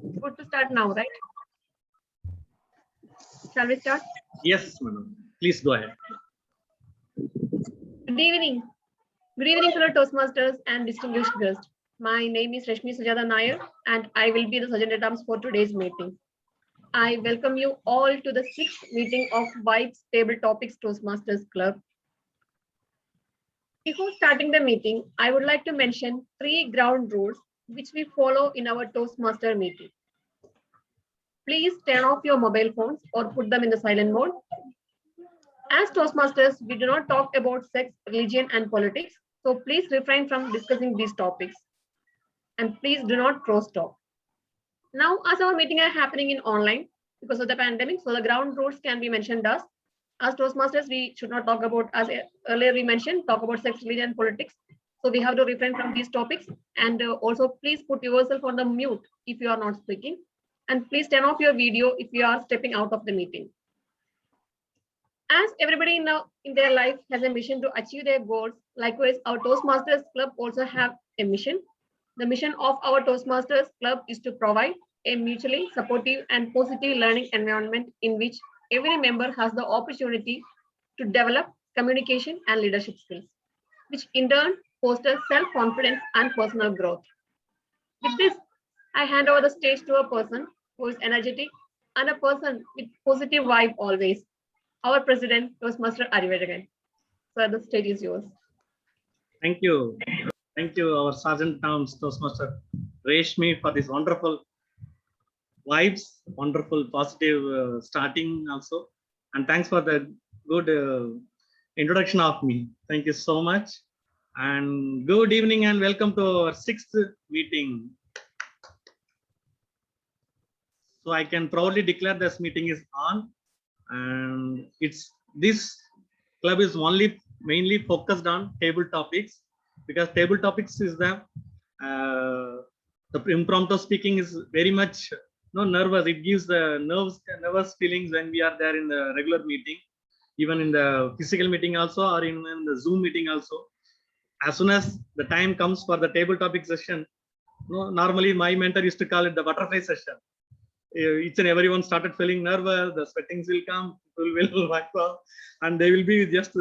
Good to start now, right? Shall we start? Yes, madam. Please go ahead. Good evening. Good evening, fellow Toastmasters and distinguished guests. My name is Rashmi Sujata Nair, and I will be the Sergeant at Arms for today's meeting. I welcome you all to the 6th meeting of Vibes Table Topics Toastmasters Club. Before starting the meeting, I would like to mention 3 ground rules which we follow in our Toastmaster meeting. Please turn off your mobile phones or put them in the silent mode. As Toastmasters, we do not talk about sex, religion, and politics, so please refrain from discussing these topics. And please do not cross talk. Now, as our meeting are happening in online because of the pandemic, so the ground rules can be mentioned as Toastmasters, we should not talk about, as earlier we mentioned, talk about sex, religion, and politics. So we have to refrain from these topics. And also, please put yourself on the mute if you are not speaking. And please turn off your video if you are stepping out of the meeting. As everybody now in their life has a mission to achieve their goals, likewise, our Toastmasters Club also have a mission. The mission of our Toastmasters Club is to provide a mutually supportive and positive learning environment in which every member has the opportunity to develop communication and leadership skills, which in turn fosters self-confidence and personal growth. With this, I hand over the stage to a person who is energetic and a person with positive vibe always. Our president, Toastmaster Arivajagan. Sir, the stage is yours. Thank you. Thank you, our Sergeant Towns Toastmaster Reshmi, for this wonderful vibes, wonderful positive starting also. And thanks for the good introduction of me. Thank you so much. And good evening and welcome to our 6th meeting. So I can proudly declare this meeting is on. And this club is mainly focused on table topics, because table topics is the impromptu speaking is very much nervous. It gives the nervous feelings when we are there in the regular meeting, even in the physical meeting also, or in the Zoom meeting also. As soon as the time comes for the table topic session, normally my mentor used to call it the butterfly session. Each and everyone started feeling nervous, the sweatings will come, people will wipe off, and they will be just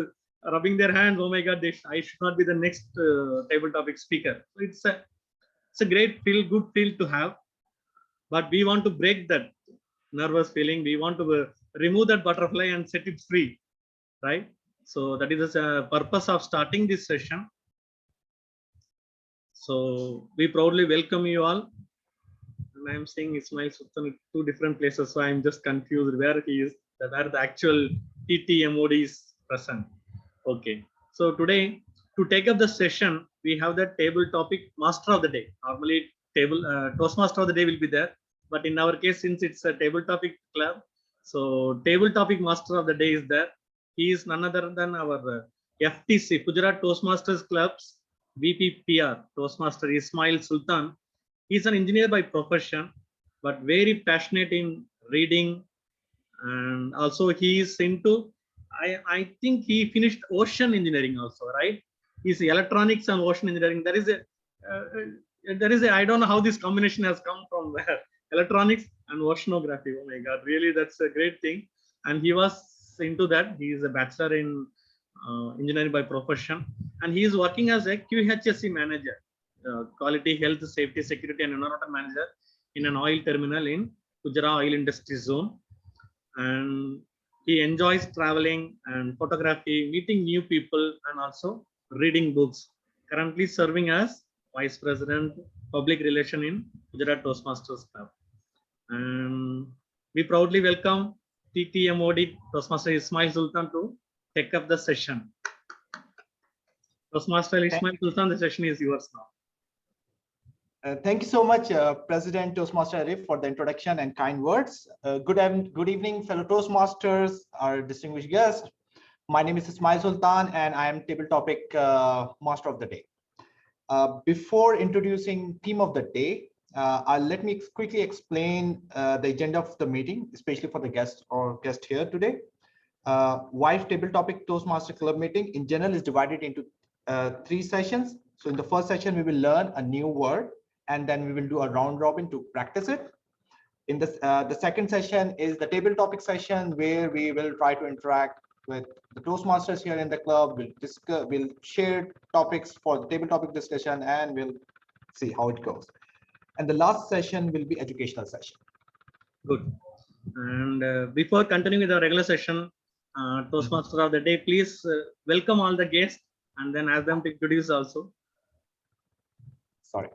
rubbing their hands. Oh my God, I should not be the next table topic speaker. So it's a great good feel to have, but we want to break that nervous feeling. We want to remove that butterfly and set it free, right? So that is the purpose of starting this session. So we proudly welcome you all. And I'm seeing Ismail Sultan in 2 different places, so I'm just confused where he is, where the actual TTMOD is present. Okay, so today to take up the session, we have the table topic master of the day. Normally, Toastmaster of the day will be there, but in our case, since it's a table topic club, so table topic master of the day is there. He is none other than our FTC Gujarat Toastmasters Club's VPPR Toastmaster Ismail Sultan. He's an engineer by profession, but very passionate in reading, and also he is into, I think he finished ocean engineering also, right? He's electronics and ocean engineering. There is a I don't know how this combination has come from where. Electronics and oceanography. Oh my God, really, that's a great thing. And he was into that. He is a bachelor in engineering by profession, and he is working as a QHSE manager. Quality, health, safety, security, and environmental manager in an oil terminal in Gujarat Oil Industry Zone. And he enjoys traveling and photography, meeting new people, and also reading books. Currently serving as Vice President Public Relation in Gujarat Toastmasters Club. And we proudly welcome TTMOD Toastmaster Ismail Sultan to take up the session. Toastmaster Ismail Sultan, the session is yours now. Thank you so much, President Toastmaster Arif, for the introduction and kind words. Good evening, fellow Toastmasters, our distinguished guests. My name is Ismail Sultan, and I am table topic master of the day. Before introducing theme of the day, let me quickly explain the agenda of the meeting, especially for the guest here today. Why table topic Toastmaster Club meeting in general is divided into 3 sessions. So in the first session, we will learn a new word, and then we will do a round robin to practice it. In this, the second session is the table topic session, where we will try to interact with the Toastmasters here in the club. We'll discuss, we'll share topics for the table topic discussion, and we'll see how it goes. And the last session will be educational session. Good. And before continuing with our regular session, Toastmaster of the day, please welcome all the guests and then ask them to introduce also. Sorry.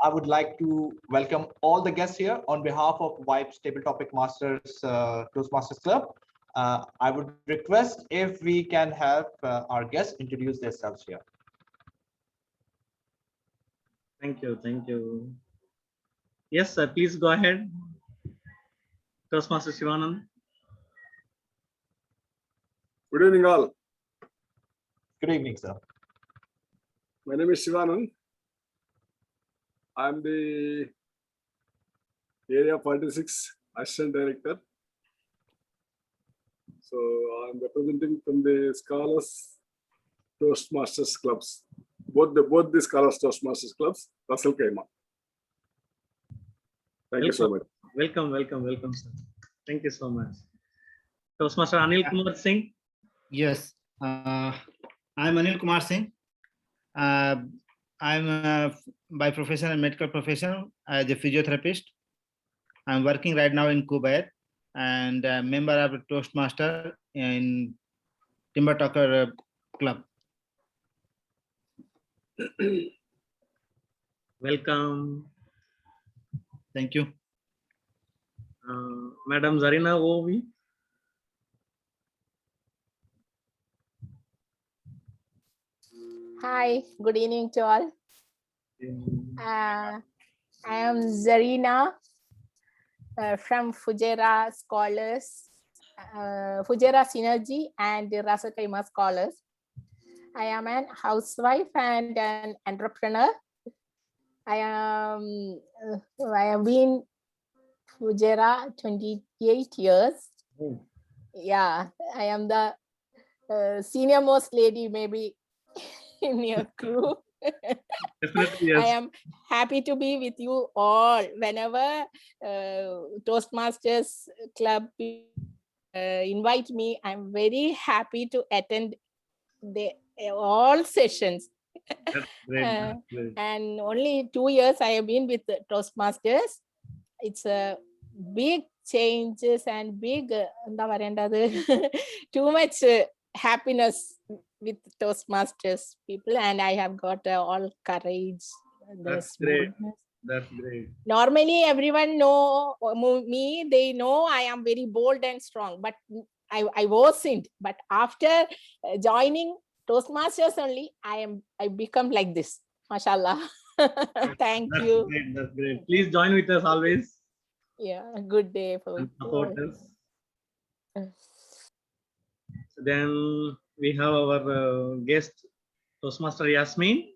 I would like to welcome all the guests here on behalf of Vibe's Table Topic Masters Toastmasters Club. I would request if we can have our guests introduce themselves here. Thank you. Thank you. Yes, sir, please go ahead. Toastmaster Shivanand. Good evening, all. Good evening, sir. My name is Shivanand. I'm the Area 46 Assistant Director. So I'm representing from the Scholars Toastmasters Clubs. Both the Scholars Toastmasters Clubs, Russell Kaima. Thank you so much. Welcome, sir. Thank you so much. Toastmaster Anil Kumar Singh. Yes, I'm Anil Kumar Singh. I'm by profession a medical professional as a physiotherapist. I'm working right now in Kuwait and a member of the Toastmaster in Timber Talker Club. Welcome. Thank you. Madam Zarina Ovi. Hi, good evening to all. I am Zarina from Fujairah Scholars, Fujairah Synergy and Rasa Kaima Scholars. I am an housewife and an entrepreneur. I have been Fujairah 28 years. Oh. Yeah, I am the senior most lady maybe in your crew. Definitely, yes. I am happy to be with you all whenever Toastmasters Club invite me. I'm very happy to attend all sessions. That's great. That's great. And only 2 years I have been with Toastmasters. It's a big changes and big too much happiness with Toastmasters people, and I have got all courage. That's great. That's great. Normally everyone know me, they know I am very bold and strong, but I wasn't. But after joining Toastmasters only, I become like this. Mashallah. Thank That's you. Great. That's great. Please join with us always. Yeah, good day for And you support all. us. Then we have our guest, Toastmaster Yasmin.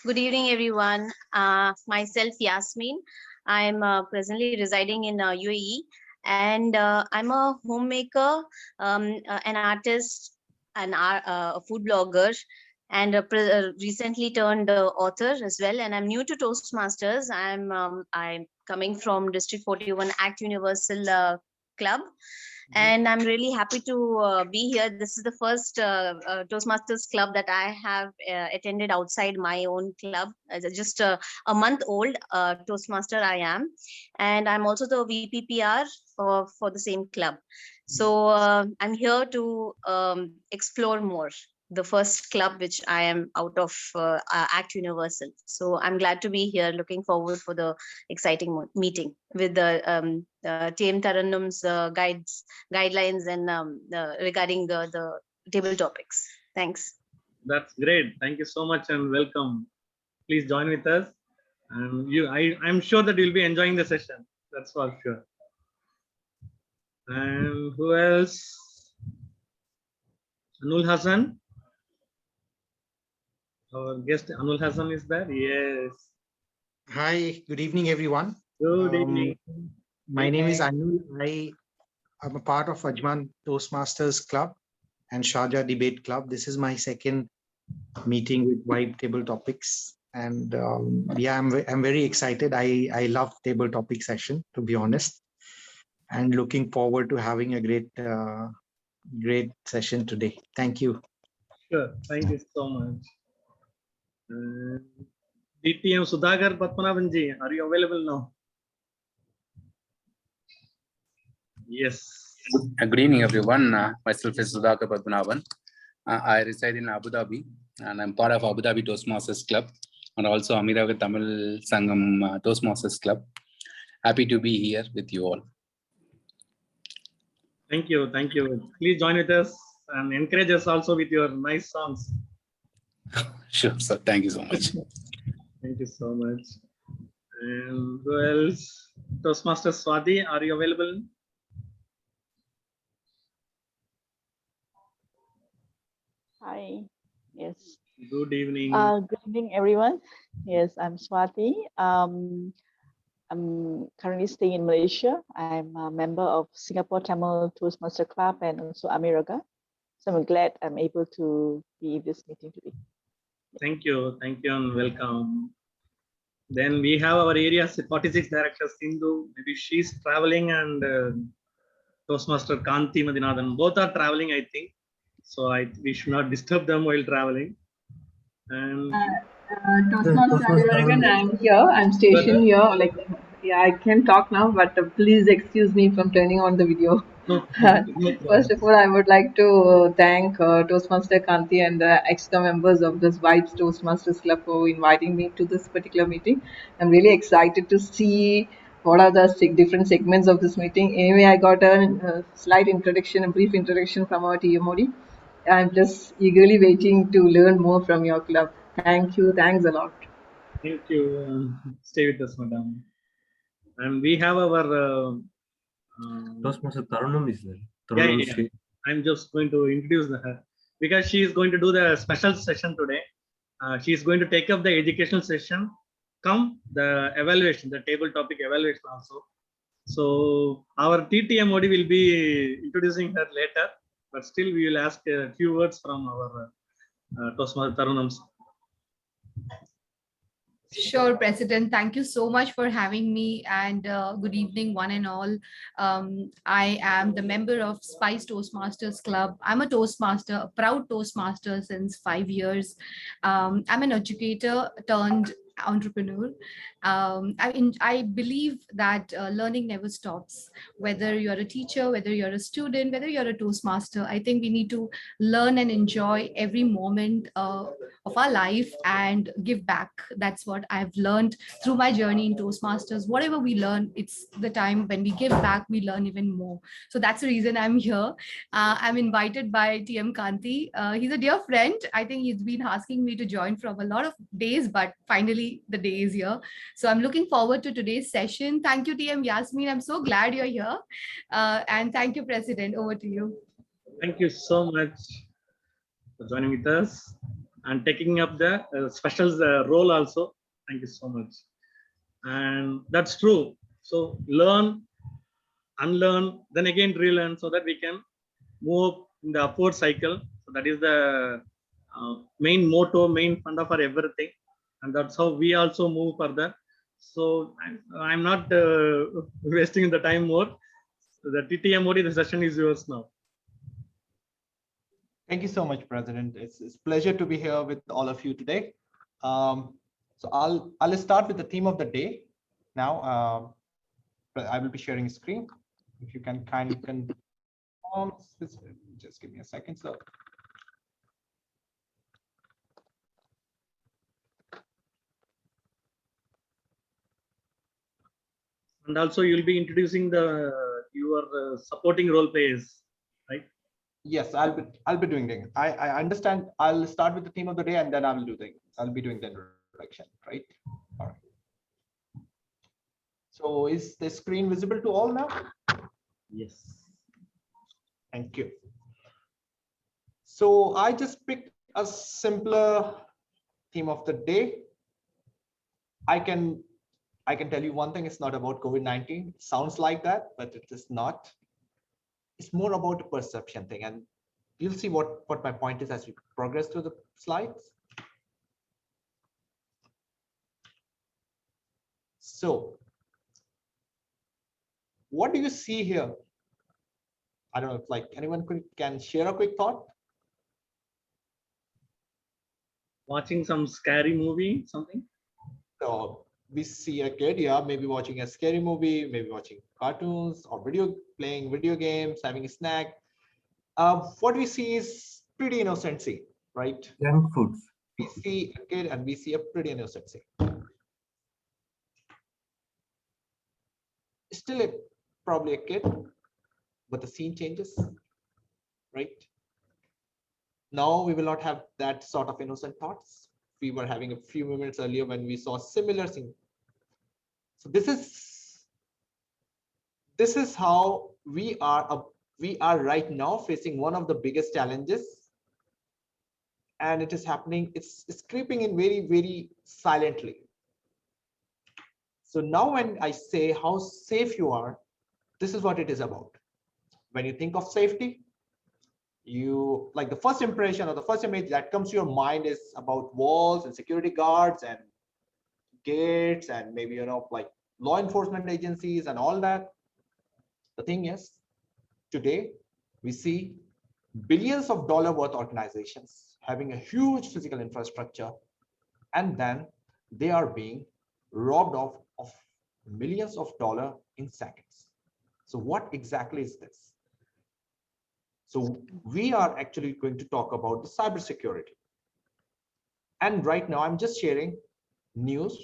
Good evening, everyone. Myself, Yasmin. I'm presently residing in UAE, and I'm a homemaker, an artist, a food blogger, and recently turned author as well. And I'm new to Toastmasters. I'm coming from District 41 Act Universal Club. And I'm really happy to be here. This is the first Toastmasters club that I have attended outside my own club. Just a month old Toastmaster I am. And I'm also the VPPR for the same club. So I'm here to explore more. The first club which I am out of Act Universal. So I'm glad to be here, looking forward for the exciting meeting with the TM Tarannum's guidelines and regarding the table topics. Thanks. That's great. Thank you so much and welcome. Please join with us. And I'm sure that you'll be enjoying the session. That's for sure. And who else? Anul Hassan. Our guest Anul Hassan is there. Yes. Hi, good evening, everyone. Good evening. My name is Anil. I am a part of Ajman Toastmasters Club and Sharjah Debate Club. This is my second meeting with Vibe Table Topics. And yeah, I'm very excited. I love table topic session, to be honest, and looking forward to having a great session today. Thank you. Sure. Thank you so much. DTM Sudhakar Padmanabhanji, are you available now? Yes. Good evening, everyone. Myself is Sudhakar Padmanabhan. I reside in Abu Dhabi, and I'm part of Abu Dhabi Toastmasters Club and also Amiraga Tamil Sangam Toastmasters Club. Happy to be here with you all. Thank you. Thank you. Please join with us and encourage us also with your nice songs. Sure, sir. Thank you so much. Thank you so much. And who else? Toastmaster Swati, are you available? Hi. Yes. Good evening. Good evening, everyone. Yes, I'm Swati. I'm currently staying in Malaysia. I'm a member of Singapore Tamil Toastmaster Club and also Amiraga. So I'm glad I'm able to be in this meeting today. Thank you and welcome. Then we have our area 46 director Sindhu. Maybe she's traveling, and Toastmaster Kanti Madinathan. Both are traveling, I think. So we should not disturb them while traveling. And Toastmaster American, I'm here. I'm stationed here. Like, yeah, I can talk now, but please excuse me from turning on the video. no problem. First of all, I would like to thank Toastmaster Kanti and the extra members of this Vibes Toastmasters Club for inviting me to this particular meeting. I'm really excited to see what are the different segments of this meeting. Anyway, I got a slight introduction, a brief introduction from our TMOD. I'm just eagerly waiting to learn more from your club. Thank you. Thanks a lot. Thank you. Stay with us, madam. And we have our Toastmaster Tarunam is there. Yeah. I'm just going to introduce her because she is going to do the special session today. She is going to take up the educational session, come the evaluation, the table topic evaluation also. So our TTMOD will be introducing her later, but still we will ask a few words from our Toastmaster Tarunam. Sure, President. Thank you so much for having me, and good evening, one and all. I am the member of Spice Toastmasters Club. I'm a Toastmaster, a proud Toastmaster since 5 years. I'm an educator turned entrepreneur. I believe that learning never stops. Whether you're a teacher, whether you're a student, whether you're a Toastmaster, I think we need to learn and enjoy every moment of our life and give back. That's what I've learned through my journey in Toastmasters. Whatever we learn, it's the time when we give back, we learn even more. So that's the reason I'm here. I'm invited by TM Kanti. He's a dear friend. I think he's been asking me to join from a lot of days, but finally the day is here. So I'm looking forward to today's session. Thank you, TM Yasmin. I'm so glad you're here. And thank you, President. Over to you. Thank you so much for joining with us and taking up the special role also. Thank you so much. And that's true. So learn, unlearn, then again relearn so that we can move in the upward cycle. So that is the main motto, main fund of our everything. And that's how we also move further. So I'm not wasting the time more. So the TTMOD, the session is yours now. Thank you so much, President. It's a pleasure to be here with all of you today. So I'll start with the theme of the day now. I will be sharing a screen. If you can kindly confirm, just give me a second, sir. And also you'll be introducing your supporting role players, right? Yes, I'll be doing that. I understand. I'll start with the theme of the day and then I'll be doing the introduction, right? All right. So is the screen visible to all now? Yes. Thank you. So I just picked a simpler theme of the day. I can tell you one thing, it's not about COVID-19. It sounds like that, but it is not. It's more about a perception thing. And you'll see what my point is as we progress through the slides. So what do you see here? I don't know if like anyone can share a quick thought. Watching some scary movie, something. So we see a kid, yeah, maybe watching a scary movie, maybe watching cartoons or playing video games, having a snack. What we see is pretty innocent scene, right? Junk foods. We see a kid and we see a pretty innocent scene. Still probably a kid, but the scene changes, right? Now we will not have that sort of innocent thoughts we were having a few minutes earlier when we saw similar scene. So this is how we are right now facing one of the biggest challenges, and it is happening. It's creeping in very, very silently. So now when I say how safe you are, this is what it is about. When you think of safety, you like the first impression or the first image that comes to your mind is about walls and security guards and gates and maybe, you know, like law enforcement agencies and all that. The thing is, today we see billions of dollar worth organizations having a huge physical infrastructure, and then they are being robbed of millions of dollars in seconds. So what exactly is this? So we are actually going to talk about the cybersecurity. And right now I'm just sharing news,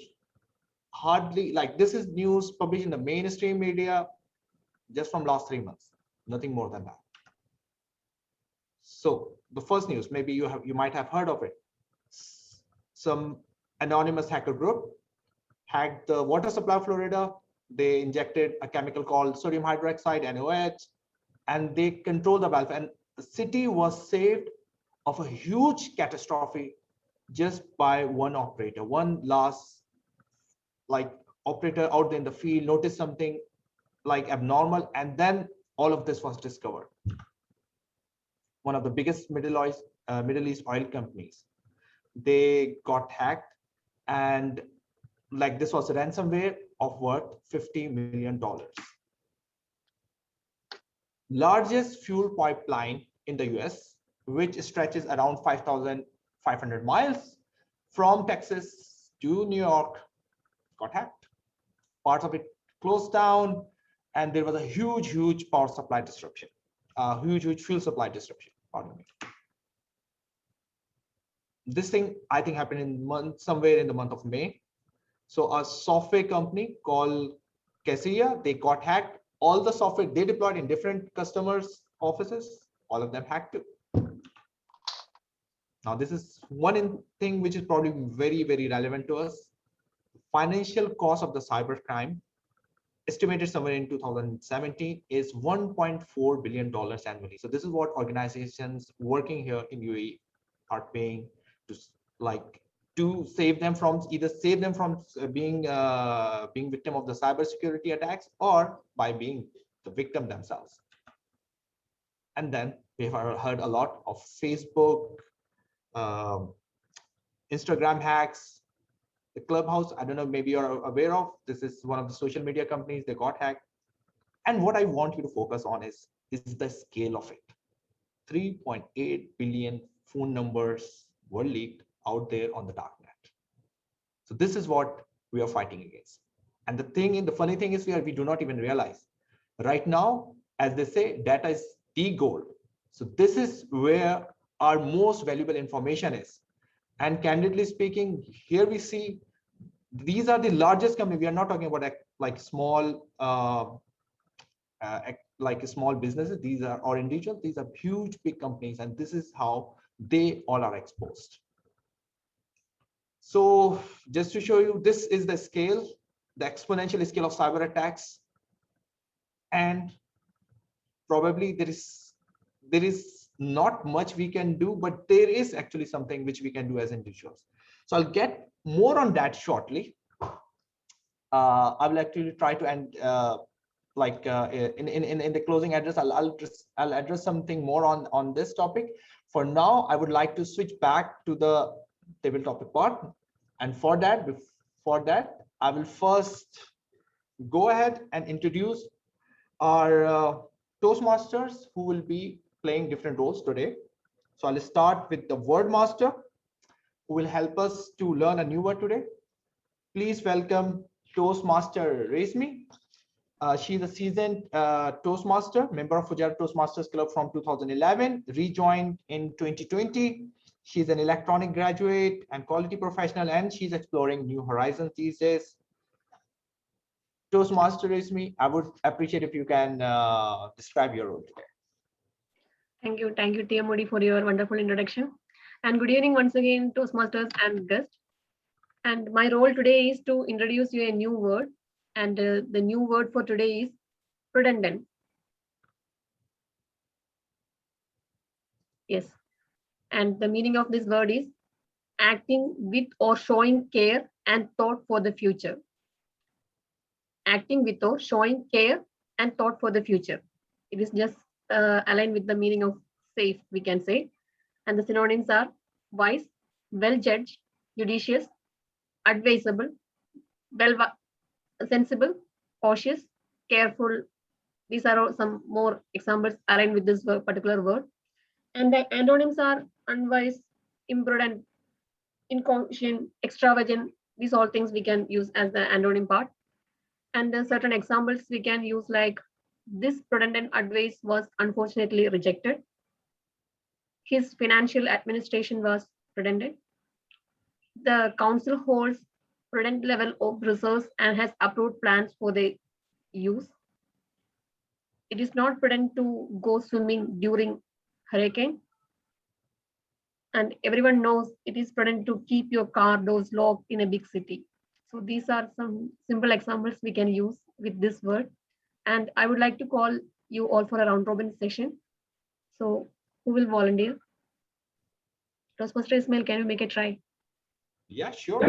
hardly like this is news published in the mainstream media just from last 3 months, nothing more than that. So the first news, maybe you might have heard of it. Some anonymous hacker group hacked the water supply of Florida. They injected a chemical called sodium hydroxide, NOH, and they controlled the valve, and the city was saved of a huge catastrophe just by one operator. One last like operator out there in the field noticed something like abnormal, and then all of this was discovered. One of the biggest Middle East oil companies, they got hacked, and like this was a ransomware of worth $50 million. Largest fuel pipeline in the US, which stretches around 5,500 miles from Texas to New York, got hacked. Parts of it closed down, and there was a huge power supply disruption, huge fuel supply disruption. Pardon me. This thing I think happened in somewhere in the month of May. So a software company called Cassia, they got hacked. All the software they deployed in different customers' offices, all of them hacked too. Now this is one thing which is probably very, very relevant to us. Financial cost of the cybercrime, estimated somewhere in 2017, is $1.4 billion annually. So this is what organizations working here in UAE are paying to save them from being victim of the cybersecurity attacks, or by being the victim themselves. And then we have heard a lot of Facebook, Instagram hacks, the Clubhouse. I don't know, maybe you're aware of. This is one of the social media companies. They got hacked. And what I want you to focus on is the scale of it. 3.8 billion phone numbers were leaked out there on the darknet. So this is what we are fighting against. And the funny thing is we do not even realize. Right now, as they say, data is the gold. So this is where our most valuable information is. And candidly speaking, here we see these are the largest companies. We are not talking about like small small businesses. These are or individuals. These are huge, big companies, and this is how they all are exposed. So just to show you, this is the scale, the exponential scale of cyber attacks, and probably there is not much we can do, but there is actually something which we can do as individuals. So I'll get more on that shortly. I will actually try to end in the closing address. I'll address something more on this topic. For now, I would like to switch back to the table topic part, and for that, I will first go ahead and introduce our Toastmasters who will be playing different roles today. So I'll start with the word master who will help us to learn a new word today. Please welcome Toastmaster Resmi. She's a seasoned Toastmaster, member of Fujairah Toastmasters Club from 2011, rejoined in 2020. She's an electronic graduate and quality professional, and she's exploring new horizons these days. Toastmaster Resmi, I would appreciate if you can describe your role today. Thank you, TM Modi, for your wonderful introduction. And good evening once again, Toastmasters and guests. And my role today is to introduce you a new word. And the new word for today is prudent. Yes. And the meaning of this word is acting with or showing care and thought for the future. Acting with or showing care and thought for the future. It is just aligned with the meaning of safe, we can say. And the synonyms are wise, well-judged, judicious, advisable, sensible, cautious, careful. These are some more examples aligned with this particular word. And the antonyms are unwise, imprudent, inconscient, extravagant. These all things we can use as the antonym part. And certain examples we can use like this prudent advice was unfortunately rejected. His financial administration was prudent. The council holds prudent level of reserves and has approved plans for the use. It is not prudent to go swimming during hurricane. And everyone knows it is prudent to keep your car doors locked in a big city. So these are some simple examples we can use with this word. And I would like to call you all for a round robin session. So who will volunteer? Toastmaster Ismail, can you make a try? Yeah, sure.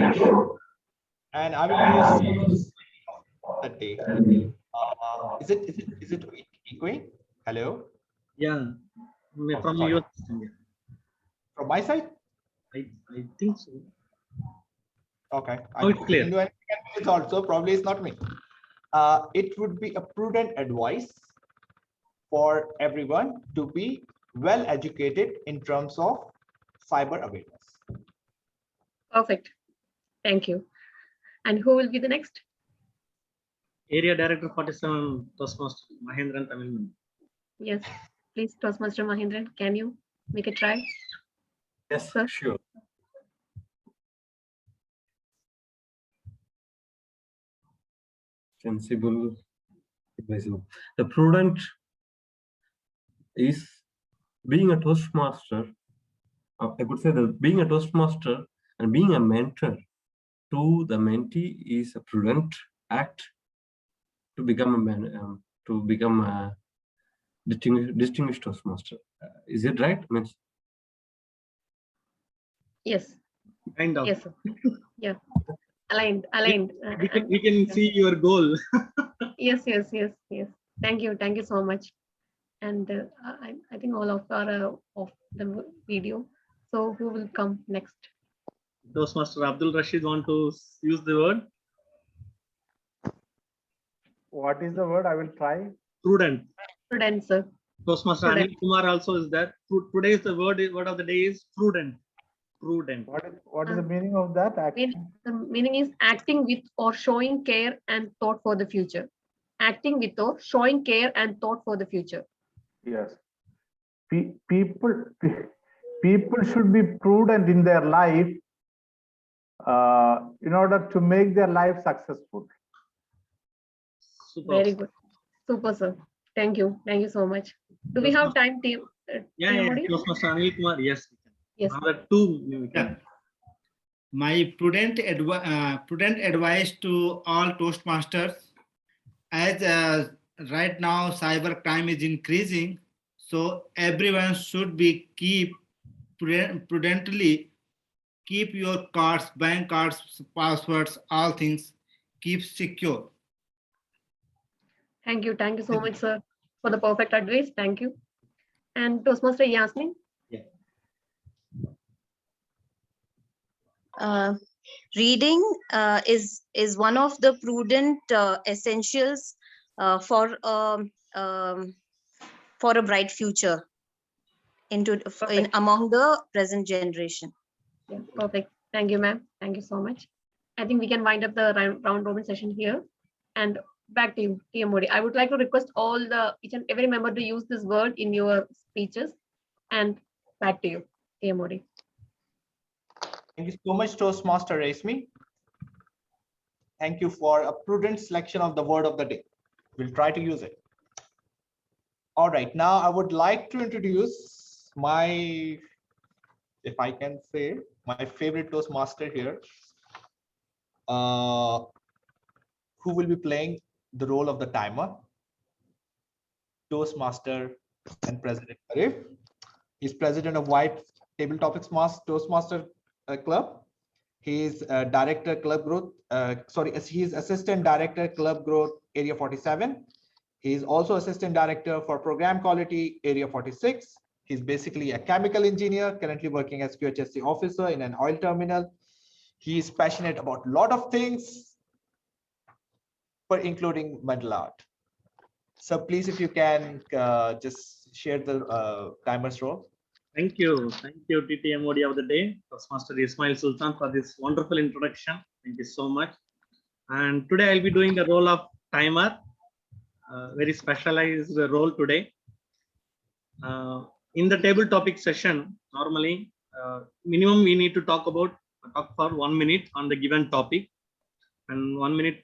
And I will use the day. Is it echoing? Hello? Yeah, from your from my side? I think so. Okay. Oh, it's clear. It's also probably it's not me. It would be a prudent advice for everyone to be well educated in terms of cyber awareness. Perfect. Thank you. And who will be the next? Area Director 47, Toastmaster Mahendran Tamil. Yes, please, Toastmaster Mahendran, can you make a try? Yes, sir? Sure. Sensible, advisable. The prudent is being a Toastmaster. I could say that being a Toastmaster and being a mentor to the mentee is a prudent act to become a distinguished Toastmaster. Is it right? Yes. Kind of. Yes, sir. Yeah. Aligned. We can see your goal. Yes. Thank you so much. And I think all of are off the video. So who will come next? Toastmaster Abdul Rashid want to use the word? What is the word? I will try. Prudent. Prudent, sir. Toastmaster Anil Kumar also is there. Today's the word of the day is prudent. Prudent. What is the meaning of that? The meaning is acting with or showing care and thought for the future. Acting with or showing care and thought for the future. Yes. People should be prudent in their life in order to make their life successful. Super. Very good. Super, sir. Thank you so much. Do we have time, team? Yeah. Toastmaster Anil Kumar, yes. Yes. Another two. Yeah. My prudent advice to all Toastmasters, as right now cyber crime is increasing, so everyone should be prudently keep your cards, bank cards, passwords, all things keep secure. Thank you so much, sir, for the perfect advice. Thank you. And Toastmaster Yasmin. Reading is one of the prudent essentials for a bright future among the present generation. Yeah, perfect. Thank you, ma'am. Thank you so much. I think we can wind up the round robin session here. And back to you, TM Modi. I would like to request each and every member to use this word in your speeches. And back to you, TM Modi. Thank you so much, Toastmaster Resmi. Thank you for a prudent selection of the word of the day. We'll try to use it. All right, now I would like to introduce my, if I can say, my favorite Toastmaster here, who will be playing the role of the timer, Toastmaster and President Arif. He's president of White Table Topics Toastmaster Club. He is director club growth. He is assistant director club growth area 47. He is also assistant director for program quality area 46. He's basically a chemical engineer currently working as QHSC officer in an oil terminal. He is passionate about a lot of things, but including metal art. So please, if you can just share the timer's role. Thank you, TTMOD of the day, Toastmaster Ismail Sultan, for this wonderful introduction. Thank you so much. And today I'll be doing the role of timer, very specialized role today. In the table topic session, normally minimum we need to talk for 1 minute on the given topic, and 1 minute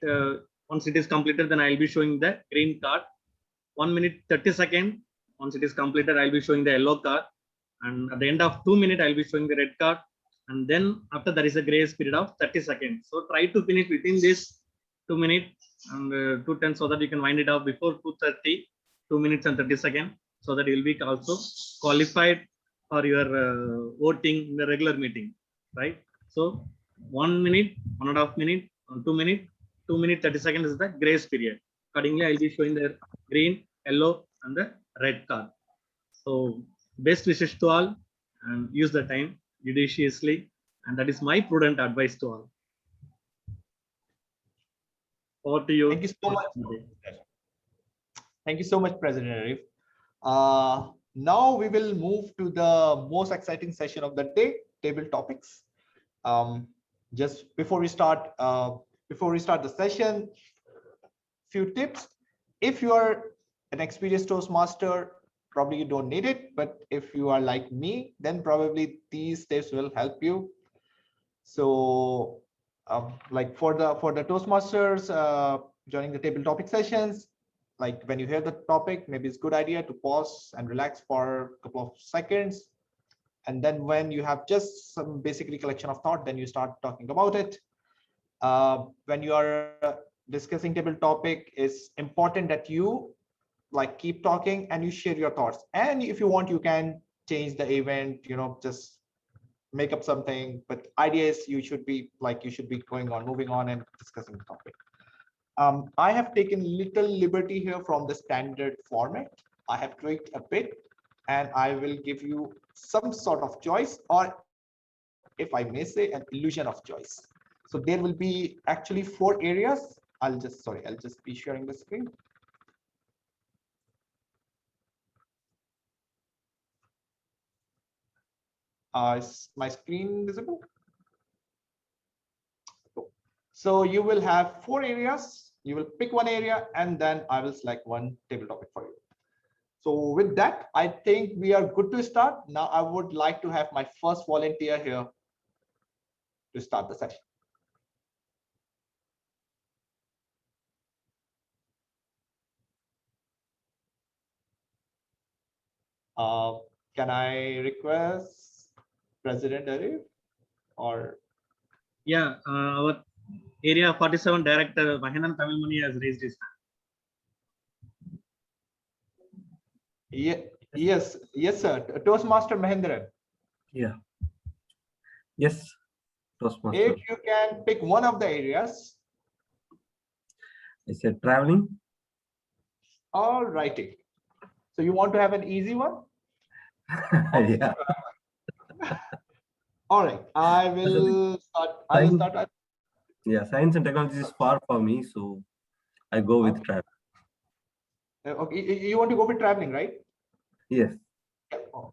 once it is completed, then I'll be showing the green card. 1 minute 30 seconds. Once it is completed, I'll be showing the yellow card. And at the end of 2 minutes, I'll be showing the red card. And then after there is a grace period of 30 seconds. So try to finish within this 2 minutes and 2:10 so that you can wind it up before 2:30, 2 minutes and 30 seconds, so that you will be also qualified for your voting in the regular meeting, right? So 1 minute, 1.5 minutes, 2 minutes, 2 minutes 30 seconds is the grace period. Accordingly, I'll be showing the green, yellow, and the red card. So best wishes to all, and use the time judiciously, and that is my prudent advice to all. Over to you. Thank you so much. Thank you so much, President Arif. Now we will move to the most exciting session of the day, table topics. Just before we start the session, few tips. If you are an experienced Toastmaster, probably you don't need it, but if you are like me, then probably these tips will help you. So like for the Toastmasters joining the table topic sessions, like when you hear the topic, maybe it's a good idea to pause and relax for a couple of seconds. And then when you have just some basic recollection of thought, then you start talking about it. When you are discussing table topic, it's important that you like keep talking and you share your thoughts. And if you want, you can change the event, just make up something, but idea is you should be moving on and discussing the topic. I have taken little liberty here from the standard format. I have tweaked a bit, and I will give you some sort of choice, or if I may say, an illusion of choice. So there will be actually 4 areas. I'll just be sharing the screen. Is my screen visible? So you will have 4 areas. You will pick one area, and then I will select one table topic for you. So with that, I think we are good to start. Now I would like to have my first volunteer here to start the session. Can I request President Arif or? Yeah, our area 47 director Mahenan Tamilmani has raised his hand. Yes, sir. Toastmaster Mahendran. Yeah. Yes, Toastmaster. If you can pick one of the areas. I said traveling. All righty. So you want to have an easy one? Yeah. All right, I will start. I will start. Yeah, science and technology is far for me, so I go with travel. Okay, you want to go with traveling, right? Yes. Yeah. Oh.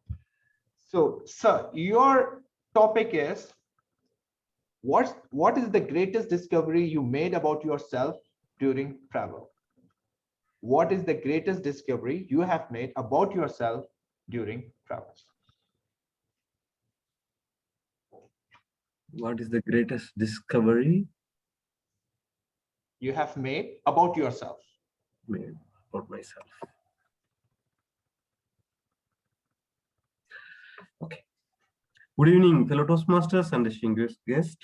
So, sir, your topic is what is the greatest discovery you made about yourself during travel? What is the greatest discovery you have made about yourself during travels? What is the greatest discovery you have made about yourself? made about myself? Okay. Good evening, fellow Toastmasters and distinguished guests.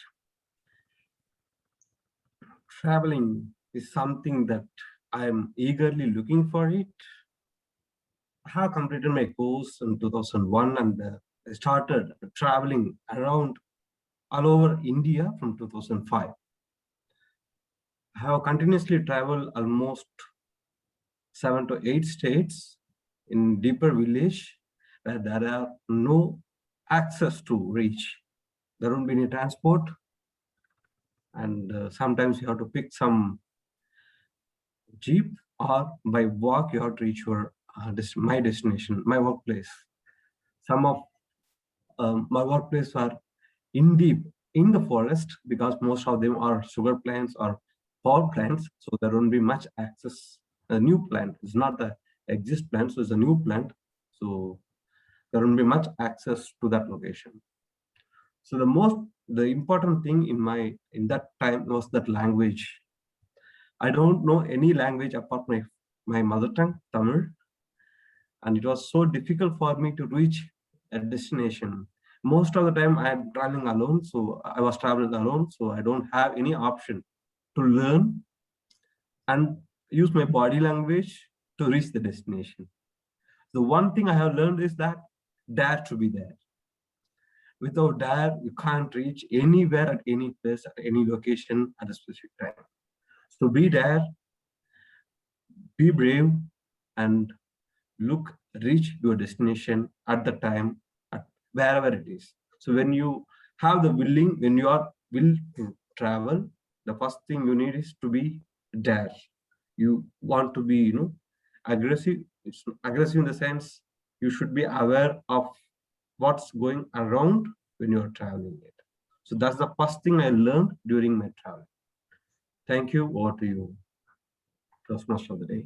Traveling is something that I am eagerly looking for it. I have completed my course in 2001 and I started traveling around all over India from 2005. I have continuously traveled almost 7 to 8 states in deeper village where there are no access to reach. There won't be any transport, and sometimes you have to pick some jeep, or by walk you have to reach your my destination, my workplace. Some of my workplace are in deep in the forest because most of them are sugar plants or power plants, so there won't be much access. A new plant is not the exist plant, so it's a new plant, so there won't be much access to that location. So the important thing in that time was that language. I don't know any language apart my mother tongue, Tamil, and it was so difficult for me to reach a destination. Most of the time I am traveling alone, so I was traveling alone, so I don't have any option to learn and use my body language to reach the destination. The one thing I have learned is that dare to be there. Without dare, you can't reach anywhere at any place, at any location at a specific time. So be there, be brave, and reach your destination at the time, at wherever it is. So when you have the when you are will to travel, the first thing you need is to be dare. You want to be, aggressive. It's aggressive in the sense you should be aware of what's going around when you're traveling it. So that's the first thing I learned during my travel. Thank you. Over to you, Toastmaster of the day.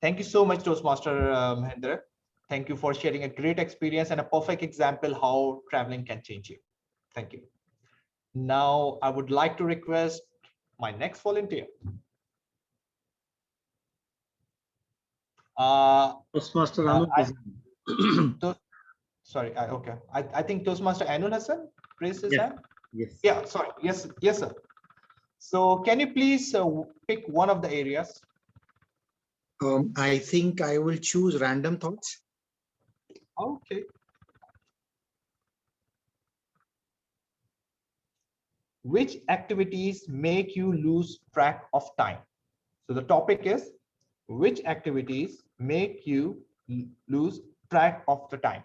Thank you so much, Toastmaster Mahendra. Thank you for sharing a great experience and a perfect example how traveling can change you. Thank you. Now, I would like to request my next volunteer. Toastmaster sorry, okay. I think Toastmaster Anul Hassan raised his hand. Yes. Yeah, sorry. Yes, sir. So can you please pick one of the areas? I think I will choose random thoughts. Okay. Which activities make you lose track of time? So the topic is which activities make you lose track of the time?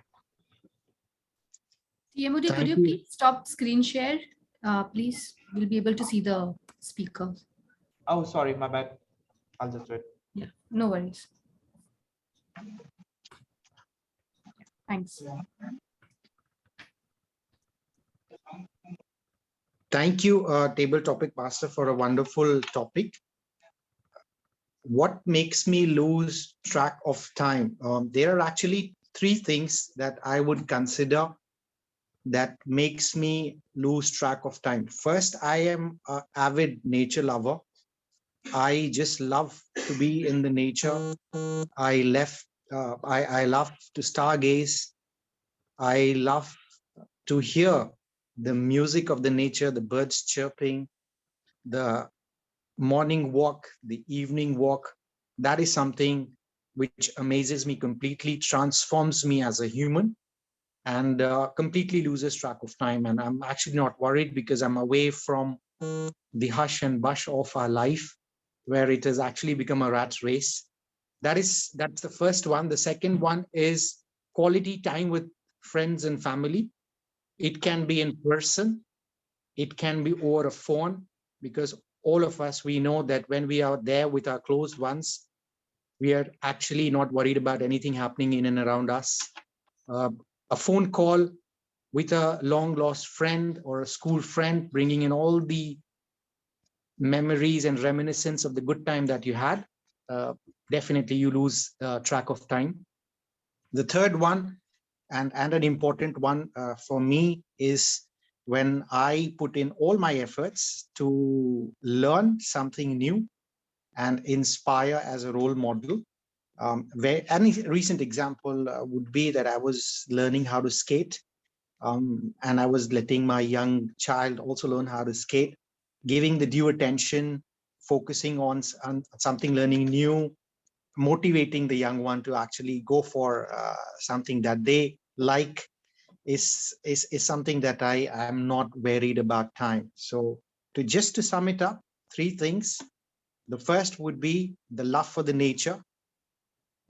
TMOD, could you please stop screen share? Please, we'll be able to see the speaker. Oh, sorry, my bad. I'll just do it. Yeah, no worries. Thanks. Thank you, Table Topic Master, for a wonderful topic. What makes me lose track of time? There are actually 3 things that I would consider that makes me lose track of time. First, I am an avid nature lover. I just love to be in the nature. I love to stargaze. I love to hear the music of the nature, the birds chirping, the morning walk, the evening walk. That is something which amazes me completely, transforms me as a human, and completely loses track of time. And I'm actually not worried because I'm away from the hush and bush of our life, where it has actually become a rat race. That's the first one. The second one is quality time with friends and family. It can be in person. It can be over a phone, because all of us, we know that when we are there with our close ones, we are actually not worried about anything happening in and around us. A phone call with a long lost friend or a school friend, bringing in all the memories and reminiscence of the good time that you had, definitely you lose track of time. The third one, and an important one for me, is when I put in all my efforts to learn something new and inspire as a role model. Where any recent example would be that I was learning how to skate, and I was letting my young child also learn how to skate, giving the due attention, focusing on something, learning new, motivating the young one to actually go for something that they like is something that I am not worried about time. So just to sum it up, three things. The first would be the love for the nature.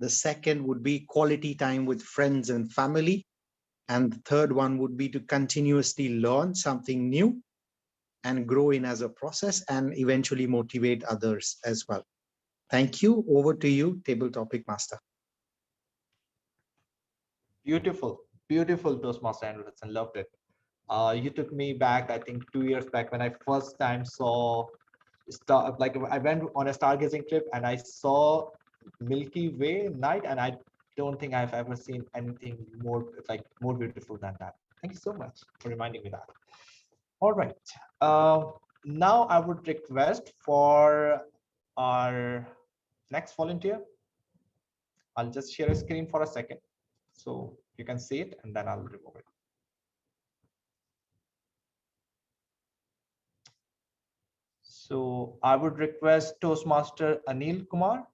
The second would be quality time with friends and family. And the third one would be to continuously learn something new and grow in as a process and eventually motivate others as well. Thank you. Over to you, Table Topic Master. Beautiful, beautiful Toastmaster Anderson. Loved it. You took me back, I think 2 years back, when I first time saw like I went on a stargazing trip and I saw Milky Way night, and I don't think I've ever seen anything more beautiful than that. Thank you so much for reminding me that. All right. Now I would request for our next volunteer. I'll just share a screen for a second so you can see it, and then I'll remove it. So I would request Toastmaster Anil Kumar.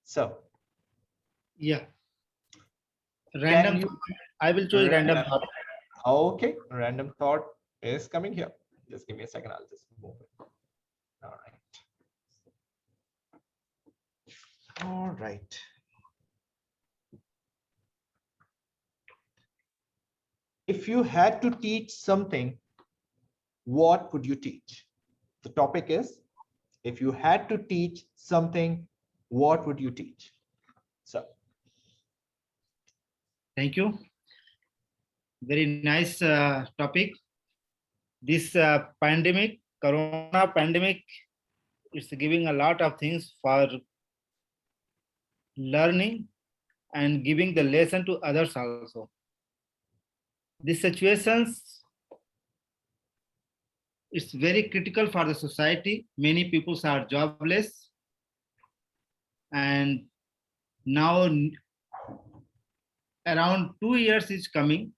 So. Yeah. Random. I will choose random thought. Okay, random thought is coming here. Just give me a second. I'll just move it. All right. All right. If you had to teach something, what would you teach? The topic is, if you had to teach something, what would you teach? So. Thank you. Very nice topic. This pandemic, Corona pandemic, it's giving a lot of things for learning and giving the lesson to others also. These situations, it's very critical for the society. Many people are jobless, and now around 2 years is coming.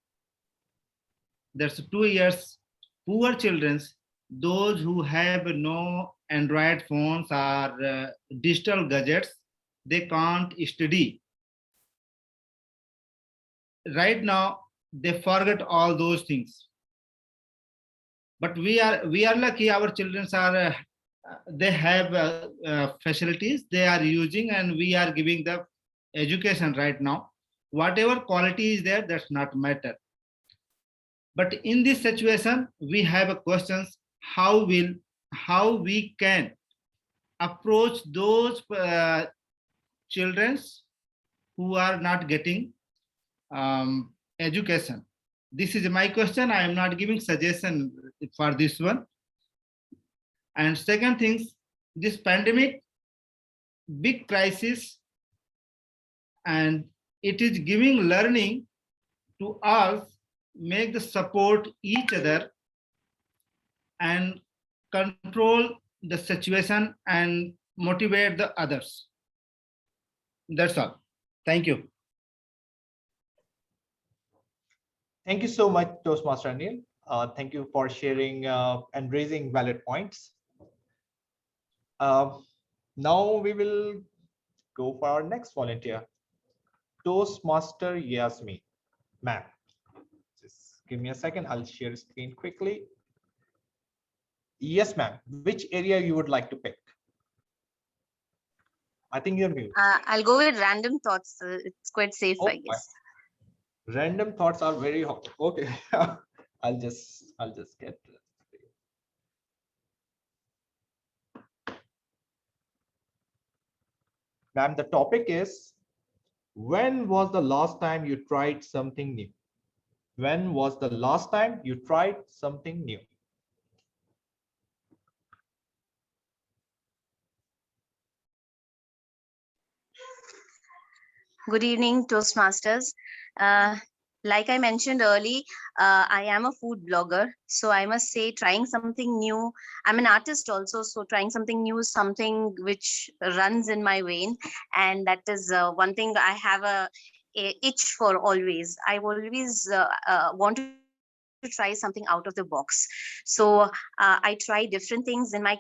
That's 2 years. Poor children, those who have no Android phones or digital gadgets, they can't study. Right now, they forget all those things. But we are lucky. Our children are they have facilities they are using, and we are giving the education right now. Whatever quality is there, that's not matter. But in this situation, we have a questions: how we can approach those children who are not getting education. This is my question. I am not giving suggestion for this one. And second things, this pandemic, big crisis, and it is giving learning to all, make the support each other and control the situation and motivate the others. That's all. Thank you. Thank you so much, Toastmaster Anil. Thank you for sharing and raising valid points. Now we will go for our next volunteer, Toastmaster Yasmin. Ma'am, just give me a second. I'll share the screen quickly. Yes, ma'am. Which area you would like to pick? I think you're mute. I'll go with random thoughts. It's quite safe, I guess. Random thoughts are very hot. Okay. I'll just get. Ma'am, the topic is, when was the last time you tried something new? When was the last time you tried something new? Good evening, Toastmasters. Like I mentioned early, I am a food blogger. So I must say, trying something new. I'm an artist also, so trying something new is something which runs in my vein. And that is one thing I have a itch for always. I always want to try something out of the box. So I try different things in my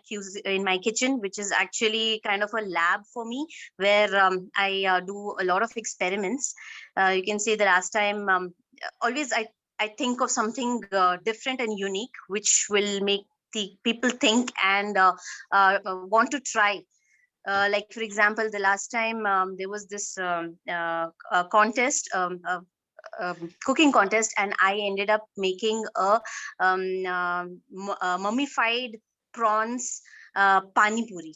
kitchen, which is actually kind of a lab for me, where I do a lot of experiments. You can say the last time, always I think of something different and unique, which will make the people think and want to try. Like for example, the last time there was this contest, cooking contest, and I ended up making a mummified prawns pani puri.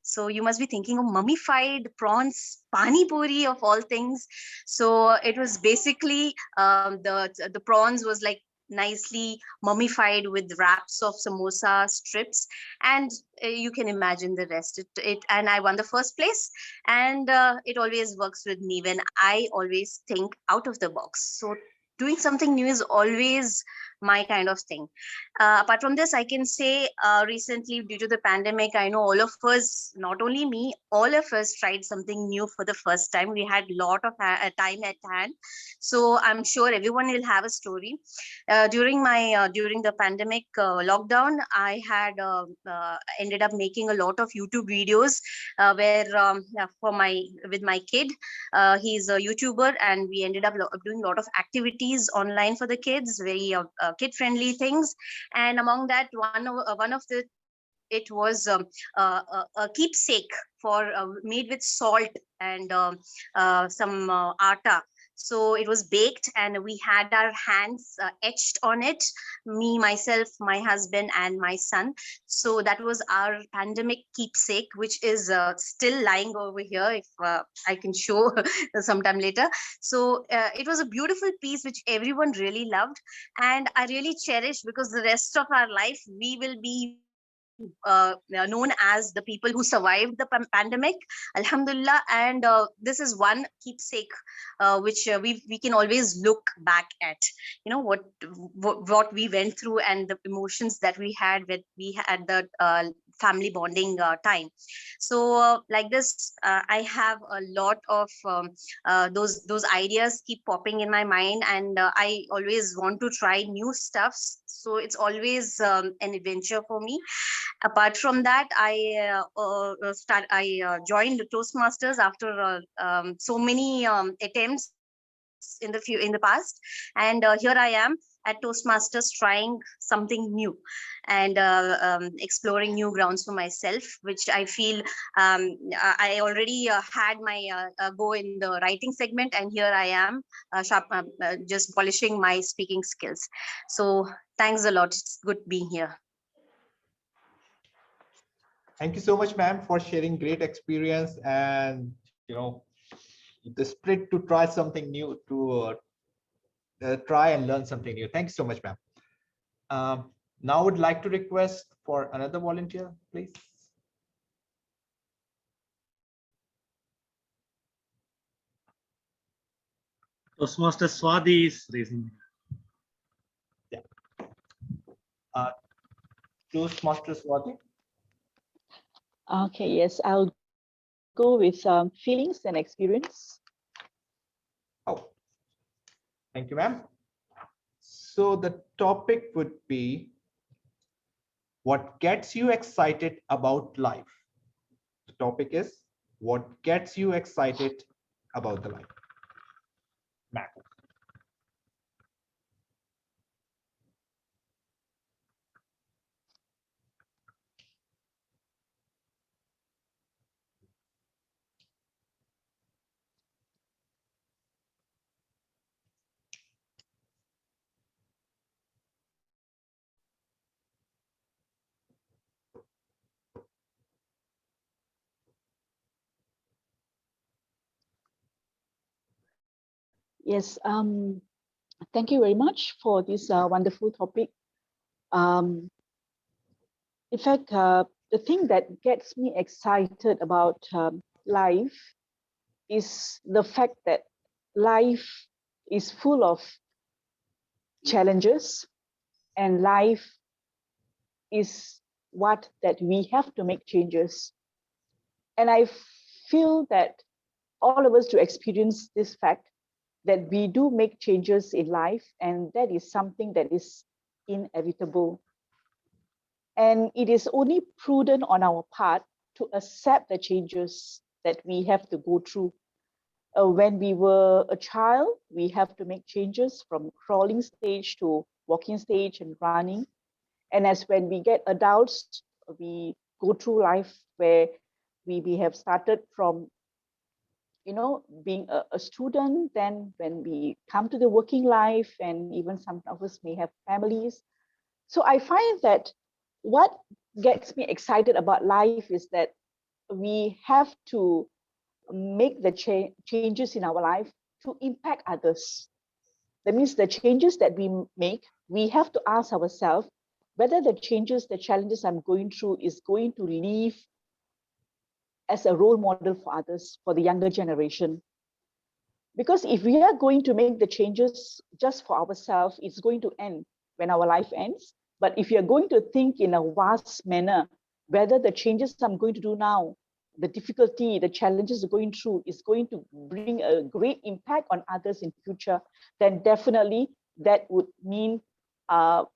So you must be thinking of mummified prawns pani puri of all things. So it was basically the prawns was like nicely mummified with wraps of samosa strips, and you can imagine the rest. It and I won the first place, and it always works with me when I always think out of the box. So doing something new is always my kind of thing. Apart from this, I can say recently, due to the pandemic, I know all of us, not only me, all of us tried something new for the first time. We had a lot of time at hand. So I'm sure everyone will have a story. During the pandemic lockdown, I had ended up making a lot of YouTube videos where with my kid. He's a YouTuber, and we ended up doing a lot of activities online for the kids, very kid friendly things. And among that, one of the it was a keepsake for made with salt and some atta. So it was baked, and we had our hands etched on it, me, myself, my husband, and my son. So that was our pandemic keepsake, which is still lying over here, if I can show sometime later. So it was a beautiful piece which everyone really loved, and I really cherish, because the rest of our life we will be known as the people who survived the pandemic, alhamdulillah. And this is one keepsake which we can always look back at, what we went through and the emotions that we had when we had the family bonding time. So like this, I have a lot of those ideas keep popping in my mind, and I always want to try new stuffs. So it's always an adventure for me. Apart from that, I joined Toastmasters after so many attempts in the past, and here I am at Toastmasters, trying something new and exploring new grounds for myself, which I feel I already had my go in the writing segment, and here I am just polishing my speaking skills. So thanks a lot. It's good being here. Thank you so much, ma'am, for sharing great experience and the spirit to try something new, to try and learn something new. Thank you so much, ma'am. Now I would like to request for another volunteer, please. Toastmaster Swati is raising. Yeah. Toastmaster Swati. Okay, yes, I'll go with feelings and experience. Oh, thank you, ma'am. So the topic would be, what gets you excited about life? The topic is, what gets you excited about the life? Ma'am. Yes, thank you very much for this wonderful topic. In fact, the thing that gets me excited about life is the fact that life is full of challenges, and life is what that we have to make changes. And I feel that all of us to experience this fact that we do make changes in life, and that is something that is inevitable. And it is only prudent on our part to accept the changes that we have to go through. When we were a child, we have to make changes from crawling stage to walking stage and running. And as when we get adults, we go through life where we have started from being a student, then when we come to the working life, and even some of us may have families. So I find that what gets me excited about life is that we have to make the changes in our life to impact others. That means the changes that we make, we have to ask ourselves whether the changes, the challenges I'm going through is going to leave as a role model for others, for the younger generation. Because if we are going to make the changes just for ourselves, it's going to end when our life ends. But if you're going to think in a vast manner, whether the changes I'm going to do now, the difficulty, the challenges we're going through is going to bring a great impact on others in future, then definitely that would mean a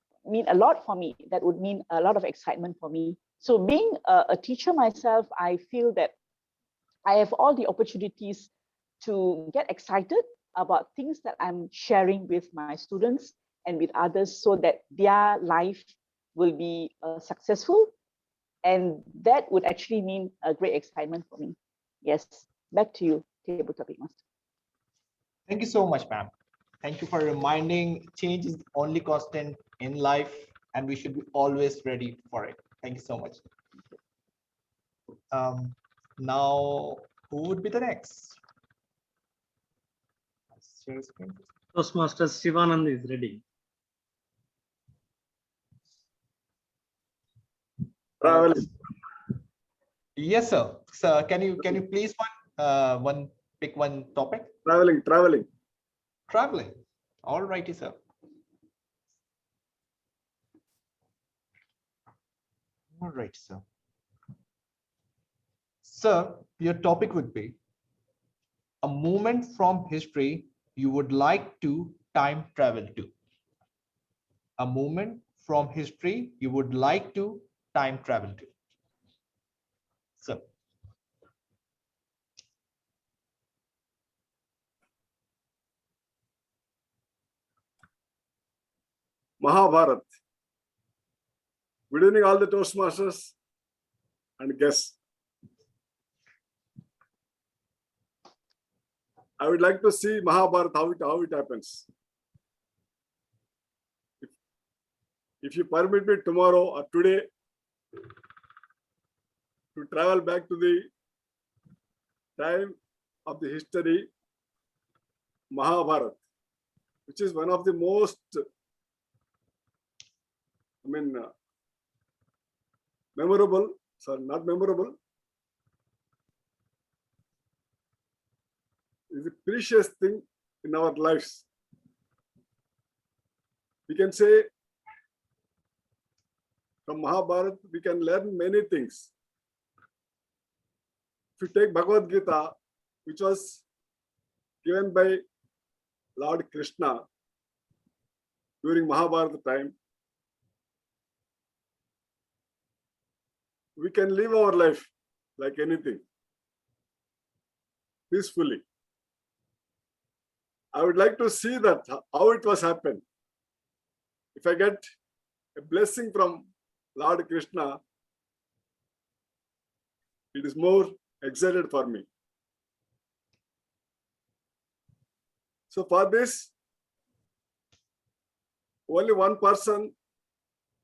lot for me. That would mean a lot of excitement for me. So being a teacher myself, I feel that I have all the opportunities to get excited about things that I'm sharing with my students and with others, so that their life will be successful. And that would actually mean a great excitement for me. Yes, back to you, Table Topic Master. Thank you so much, ma'am. Thank you for reminding change is the only constant in life, and we should be always ready for it. Thank you so much. Now, who would be the next? Toastmasters Shivanand is ready. Traveling. Yes, sir. Sir, can you please pick one topic? Traveling. All righty, sir. All right, sir. Sir, your topic would be a moment from history you would like to time travel to. A moment from history you would like to time travel to. So, Mahabharat. Good evening, all the Toastmasters and guests. I would like to see Mahabharat, how it happens. If you permit me tomorrow or today to travel back to the time of the history, Mahabharat, which is one of the most, memorable, sorry, not memorable, is a precious thing in our lives. We can say from Mahabharata, we can learn many things. If you take Bhagavad Gita, which was given by Lord Krishna during Mahabharata time, we can live our life like anything, peacefully. I would like to see that, how it was happened. If I get a blessing from Lord Krishna, it is more excited for me. So for this, only one person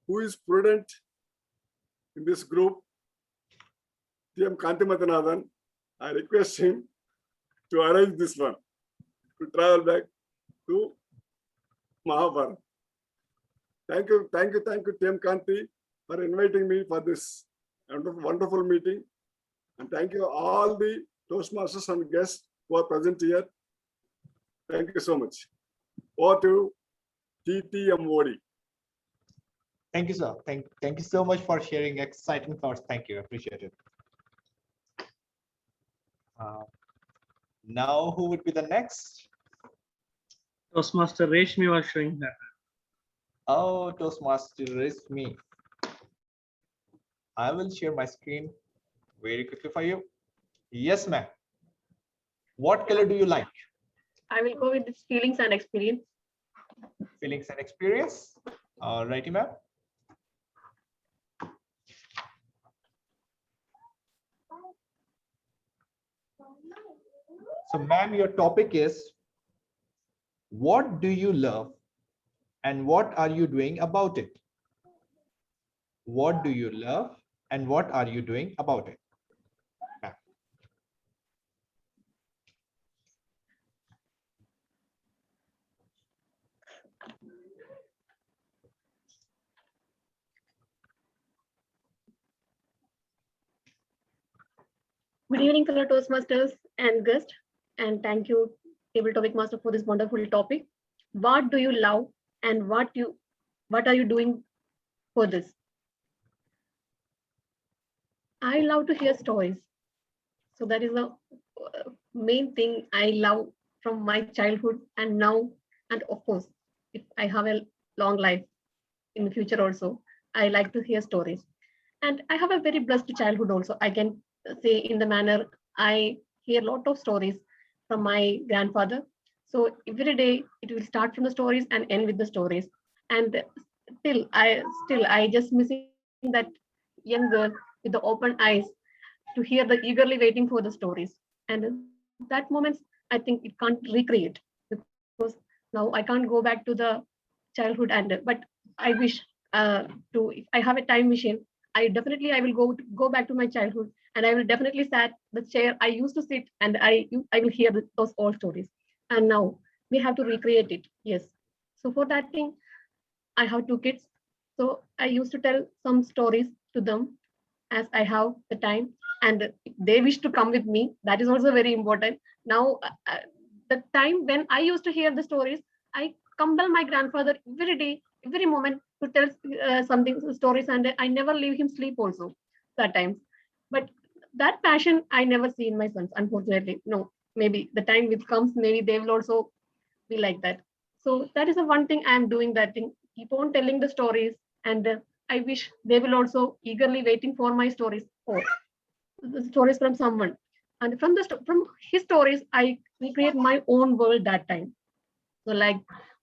who is prudent in this group, T.M. Kantimathanathan, I request him to arrange this one, to travel back to Mahabharat. Thank you, TM Kanti, for inviting me for this wonderful meeting. And thank you all the Toastmasters and guests who are present here. Thank you so much. Over to TTMOD. Thank you, sir. Thank you so much for sharing exciting thoughts. Thank you. Appreciate it. Now, who would be the next? Toastmaster Reshmi was showing that. Oh, Toastmaster Reshmi. I will share my screen very quickly for you. Yes, ma'am. What color do you like? I will go with this feelings and experience. Feelings and experience. All righty, ma'am. So, ma'am, your topic is, what do you love and what are you doing about it? What do you love and what are you doing about it? Good evening, fellow Toastmasters and guests, and thank you, Table Topic Master, for this wonderful topic. What do you love and what are you doing for this? I love to hear stories. So that is the main thing I love from my childhood and now, and of course, if I have a long life in the future also, I like to hear stories. And I have a very blessed childhood also. I can say in the manner I hear a lot of stories from my grandfather. So every day it will start from the stories and end with the stories. And still I just missing that young girl with the open eyes to hear the eagerly waiting for the stories. And that moments I think it can't recreate, because now I can't go back to the childhood. And but I wish to, if I have a time machine, I will go back to my childhood, and I will definitely sat the chair I used to sit, and I will hear those old stories. And now we have to recreate it. Yes. So for that thing, I have 2 kids. So I used to tell some stories to them as I have the time, and if they wish to come with me, that is also very important. Now, the time when I used to hear the stories, I compel my grandfather every day, every moment to tell something stories, and I never leave him sleep also that times. But that passion I never see in my sons, unfortunately. No, maybe the time which comes, maybe they will also be like that. So that is the one thing I am doing, that thing, keep on telling the stories, and I wish they will also eagerly waiting for my stories, or the stories from someone. And from from his stories, I recreate my own world that time. So like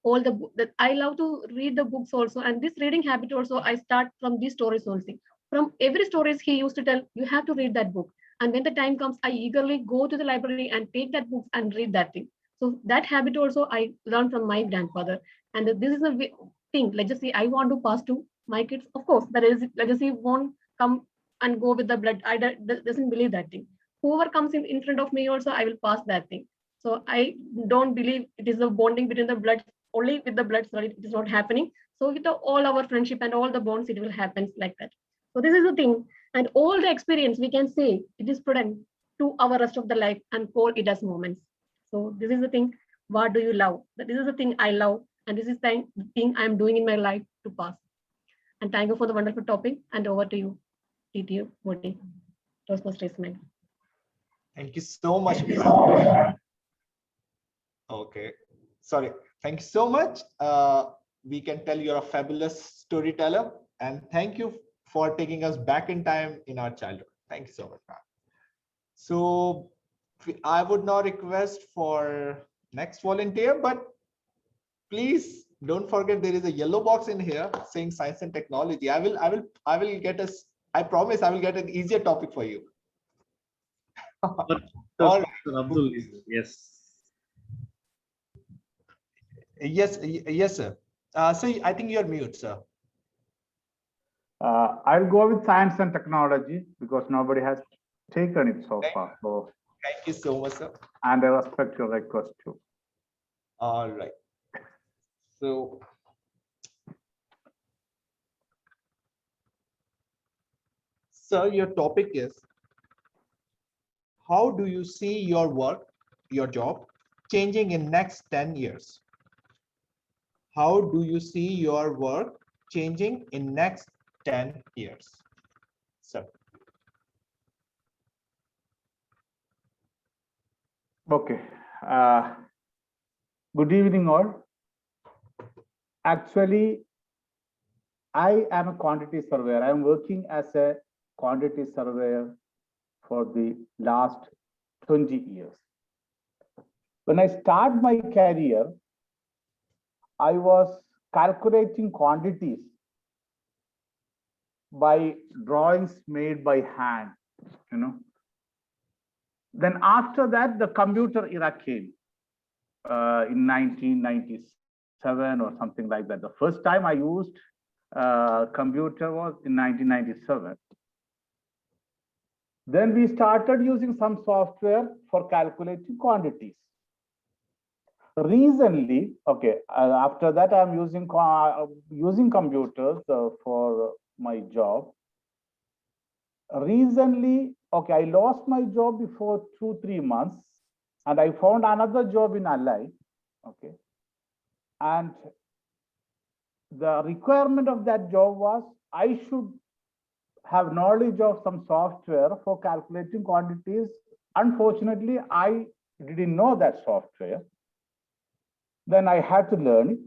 all that I love to read the books also, and this reading habit also I start from these stories also. From every stories he used to tell, you have to read that book. And when the time comes, I eagerly go to the library and take that book and read that thing. So that habit also I learned from my grandfather. And this is a thing, legacy I want to pass to my kids. Of course, the legacy won't come and go with the blood. I doesn't believe that thing. Whoever comes in front of me also, I will pass that thing. So I don't believe it is a bonding between the blood, only with the blood, sorry, it is not happening. So with all our friendship and all the bonds, it will happen like that. So this is the thing. And all the experience we can say it is prudent to our rest of the life and call it as moments. So this is the thing. What do you love? This is the thing I love. And this is the thing I'm doing in my life to pass. And thank you for the wonderful topic. And over to you, TTU Modi. Toastmasters. Thank you so much. Okay, sorry. Thank you so much. We can tell you're a fabulous storyteller, and thank you for taking us back in time in our childhood. Thank you so much, ma'am. So I would now request for next volunteer, but please don't forget there is a yellow box in here saying science and technology. I will get us. I promise I will get an easier topic for you. All right. Abdul, yes. Yes, sir. So I think you're mute, sir. I'll go with science and technology because nobody has taken it so far. So thank you so much, sir. And I respect your request too. All right. So sir, your topic is, how do you see your work, your job changing in next 10 years? How do you see your work changing in next 10 years? Sir. Okay. Good evening, all. Actually, I am a quantity surveyor. I am working as a quantity surveyor for the last 20 years. When I start my career, I was calculating quantities by drawings made by hand, you know. Then after that, the computer era came in 1997 or something like that. The first time I used computer was in 1997. Then we started using some software for calculating quantities. Recently, okay, after that I'm using computers for my job. Recently, okay, I lost my job before 2-3 months, and I found another job in Ally. Okay, and the requirement of that job was I should have knowledge of some software for calculating quantities. Unfortunately, I didn't know that software. Then I had to learn it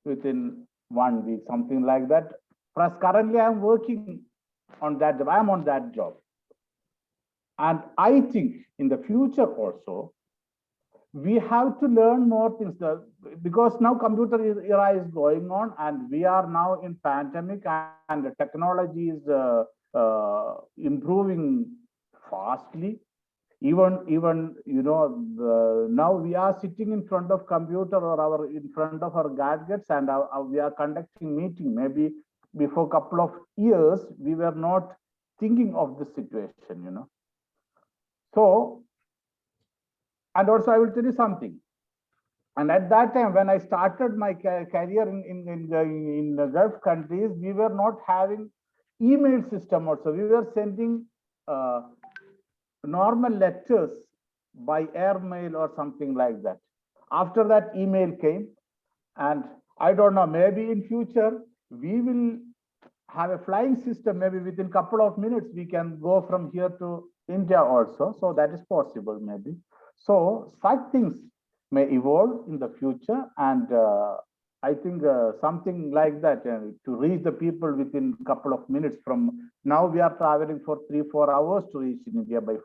within 1 week, something like that. Plus, currently I'm working on that job. I'm on that job. And I think in the future also, we have to learn more things because now computer era is going on, and we are now in pandemic, and the technology is improving fastly. Even you know, now we are sitting in front of computer or in front of our gadgets, and we are conducting meeting. Maybe before a couple of years, we were not thinking of this situation, you know. So, and also I will tell you something. And at that time, when I started my career in the Gulf countries, we were not having email system also. We were sending normal letters by airmail or something like that. After that, email came, and I don't know, maybe in future we will have a flying system. Maybe within a couple of minutes we can go from here to India also. So that is possible, maybe. So such things may evolve in the future, and I think something like that to reach the people within a couple of minutes. From now, we are traveling for 3-4 hours to reach India by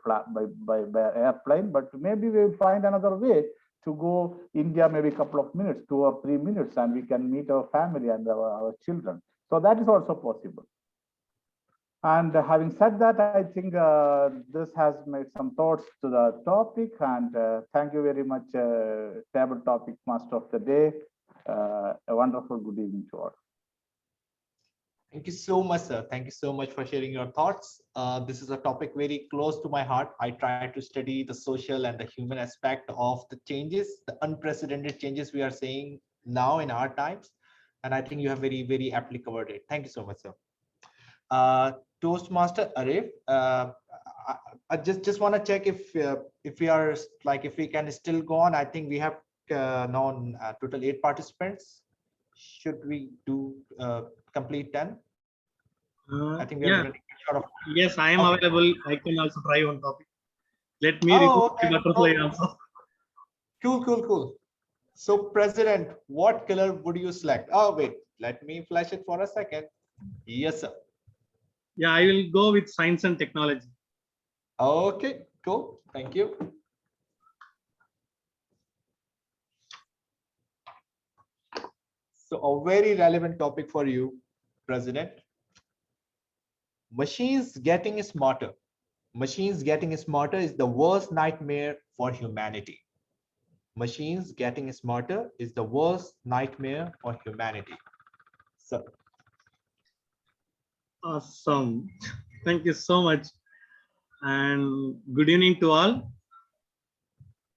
airplane, but maybe we will find another way to go India, maybe a couple of minutes, 2 or 3 minutes, and we can meet our family and our children. So that is also possible. And having said that, I think this has made some thoughts to the topic, and thank you very much, table topic master of the day. A wonderful good evening to all. Thank you so much, sir. Thank you so much for sharing your thoughts. This is a topic very close to my heart. I try to study the social and the human aspect of the changes, the unprecedented changes we are seeing now in our times. And I think you have very, very aptly covered it. Thank you so much, sir. Toastmaster Arif, I just want to check if we are if we can still go on. I think we have now total 8 participants. Should we do complete 10? I think we are running short of. Yes, I am available. I can also try one topic. Let me remove the butterfly also. Cool. So, President, what color would you select? Oh, wait, let me flash it for a second. Yes, sir. Yeah, I will go with science and technology. Okay, cool. Thank you. So a very relevant topic for you, President. Machines getting smarter. Machines getting smarter is the worst nightmare for humanity. Machines getting smarter is the worst nightmare for humanity. So. Awesome. Thank you so much. And good evening to all.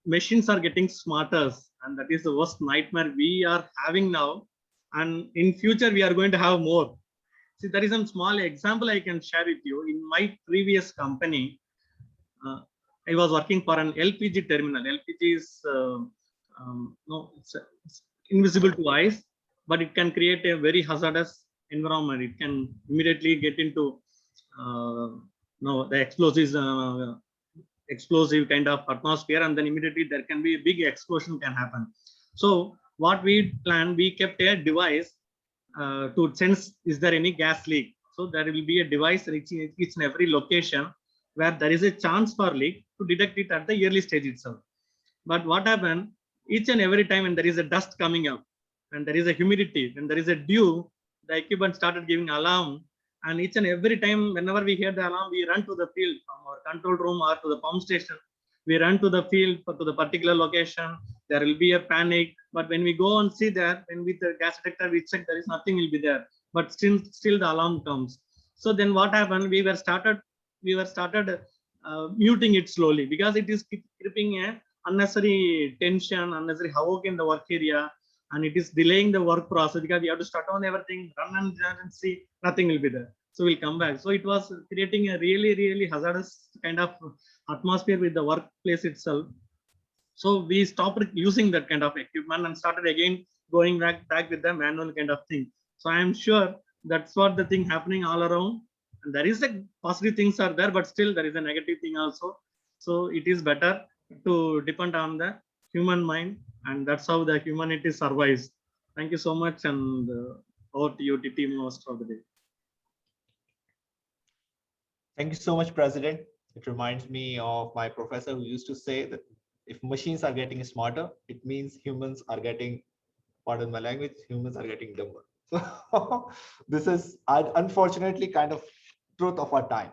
Machines are getting smarter and that is the worst nightmare we are having now. And in future, we are going to have more. See, there is some small example I can share with you. In my previous company, I was working for an LPG terminal. LPG is no, it's invisible to eyes, but it can create a very hazardous environment. It can immediately get into no, the explosive kind of atmosphere, and then immediately there can be a big explosion can happen. So what we planned, we kept a device to sense is there any gas leak. So there will be a device reaching each and every location where there is a chance for leak to detect it at the early stage itself. But what happened, each and every time when there is a dust coming up, and there is a humidity, when there is a dew, the equipment started giving alarm. And each and every time, whenever we hear the alarm, we run to the field from our control room or to the pump station. We run to the field to the particular location. There will be a panic. But when we go and see that, when with the gas detector, we check there is nothing will be there. But still the alarm comes. So then what happened? We were started muting it slowly because it is creeping a unnecessary tension, unnecessary havoc in the work area, and it is delaying the work process because we have to shut down everything, run and see, nothing will be there. So we'll come back. So it was creating a really hazardous kind of atmosphere with the workplace itself. So we stopped using that kind of equipment and started again going back with the manual kind of thing. So I am sure that's what the thing happening all around. And there is a positive things are there, but still there is a negative thing also. So it is better to depend on the human mind, and that's how the humanity survives. Thank you so much, and over to you, TT, most of the day. Thank you so much, President. It reminds me of my professor who used to say that if machines are getting smarter, it means humans are getting, pardon my language, humans are getting dumber. So this is unfortunately kind of truth of our time.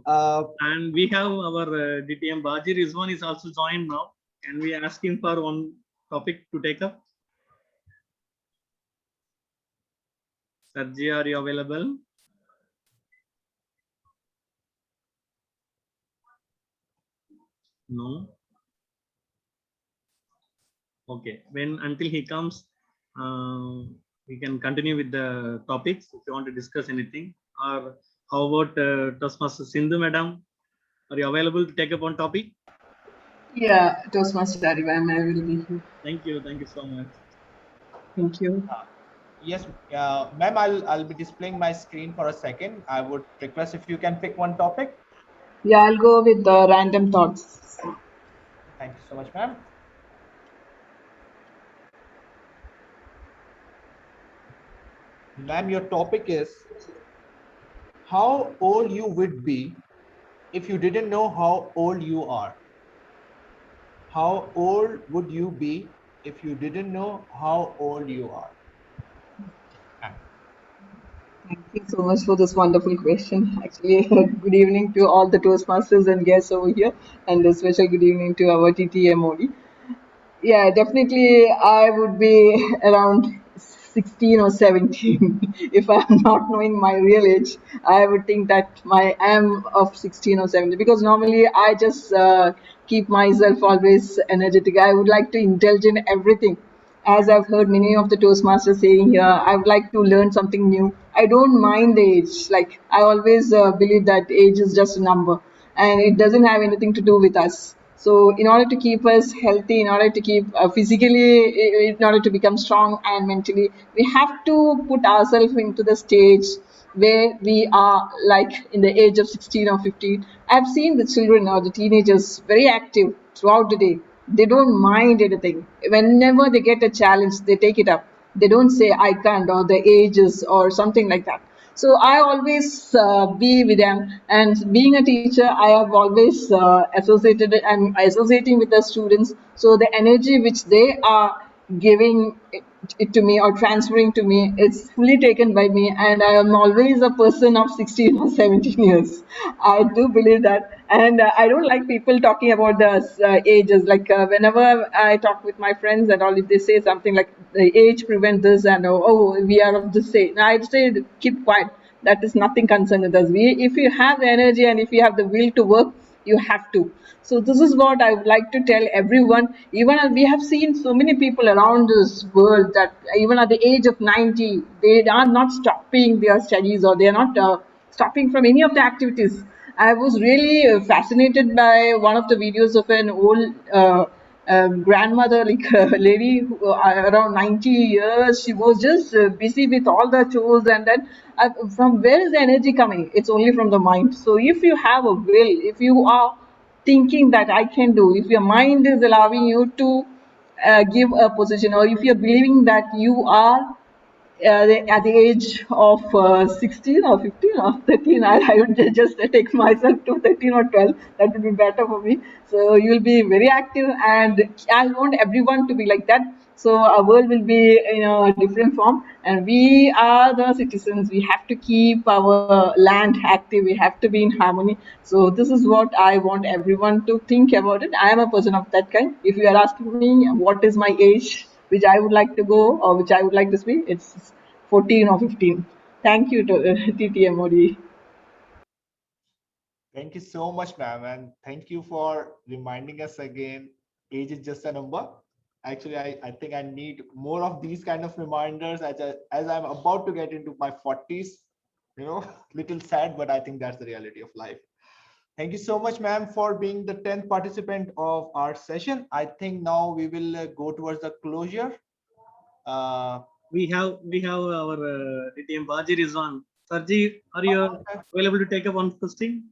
And we have our DTM Baji Rizwan is also joined now. Can we ask him for one topic to take up? Sarji, are you available? No. Okay. Until he comes, we can continue with the topics if you want to discuss anything. Or how about Toastmaster Sindhu, madam? Are you available to take up one topic? Yeah, Toastmaster Ariva, I will be here. Thank you so much. Thank you. Yes, ma'am, I'll be displaying my screen for a second. I would request if you can pick one topic. Yeah, I'll go with the random thoughts. Thank you so much, ma'am. Ma'am, your topic is how old you would be if you didn't know how old you are. How old would you be if you didn't know how old you are? Thank you so much for this wonderful question. Actually, good evening to all the Toastmasters and guests over here, and a special good evening to our TTMOD. Yeah, definitely I would be around 16 or 17. If I'm not knowing my real age, I would think that I am of 16 or 17 because normally I just keep myself always energetic. I would like to indulge in everything. As I've heard many of the Toastmasters saying here, I would like to learn something new. I don't mind the age. Like I always believe that age is just a number and it doesn't have anything to do with us. So, in order to keep us healthy, in order to keep physically, in order to become strong and mentally, we have to put ourselves into the stage where we are like in the age of 16 or 15. I've seen the children or the teenagers very active throughout the day. They don't mind anything. Whenever they get a challenge, they take it up. They don't say, I can't, or the ages, or something like that. So I always be with them, and being a teacher, I have always I'm associating with the students. So the energy which they are giving it to me or transferring to me, it's fully taken by me, and I am always a person of 16 or 17 years. I do believe that, and I don't like people talking about the ages. Like whenever I talk with my friends and all, if they say something like the age prevent this and oh we are of this age, I say keep quiet. That is nothing concerned with us. If you have the energy and if you have the will to work, you have to. So this is what I would like to tell everyone. Even we have seen so many people around this world that even at the age of 90, they are not stopping their studies, or they are not stopping from any of the activities. I was really fascinated by one of the videos of an old grandmother, like a lady who, around 90 years. She was just busy with all the chores, and then from where is the energy coming? It's only from the mind. So if you have a will, if you are thinking that I can do, if your mind is allowing you to give a position, or if you're believing that you are at the age of 16 or 15 or 13, I would just take myself to 13 or 12. That would be better for me. So you will be very active, and I want everyone to be like that. So our world will be in a different form, and we are the citizens. We have to keep our land active. We have to be in harmony. So this is what I want everyone to think about it. I am a person of that kind. If you are asking me what is my age, which I would like to go, or which I would like to be, it's 14 or 15. Thank you to TTMOD. Thank you so much, ma'am, and thank you for reminding us again, age is just a number. Actually, I think I need more of these kind of reminders as I'm about to get into my 40s. You know, little sad, but I think that's the reality of life. Thank you so much, ma'am, for being the 10th participant of our session. I think now we will go towards the closure. We have our DTM Bajir is on. Sarji, are you available to take up one question?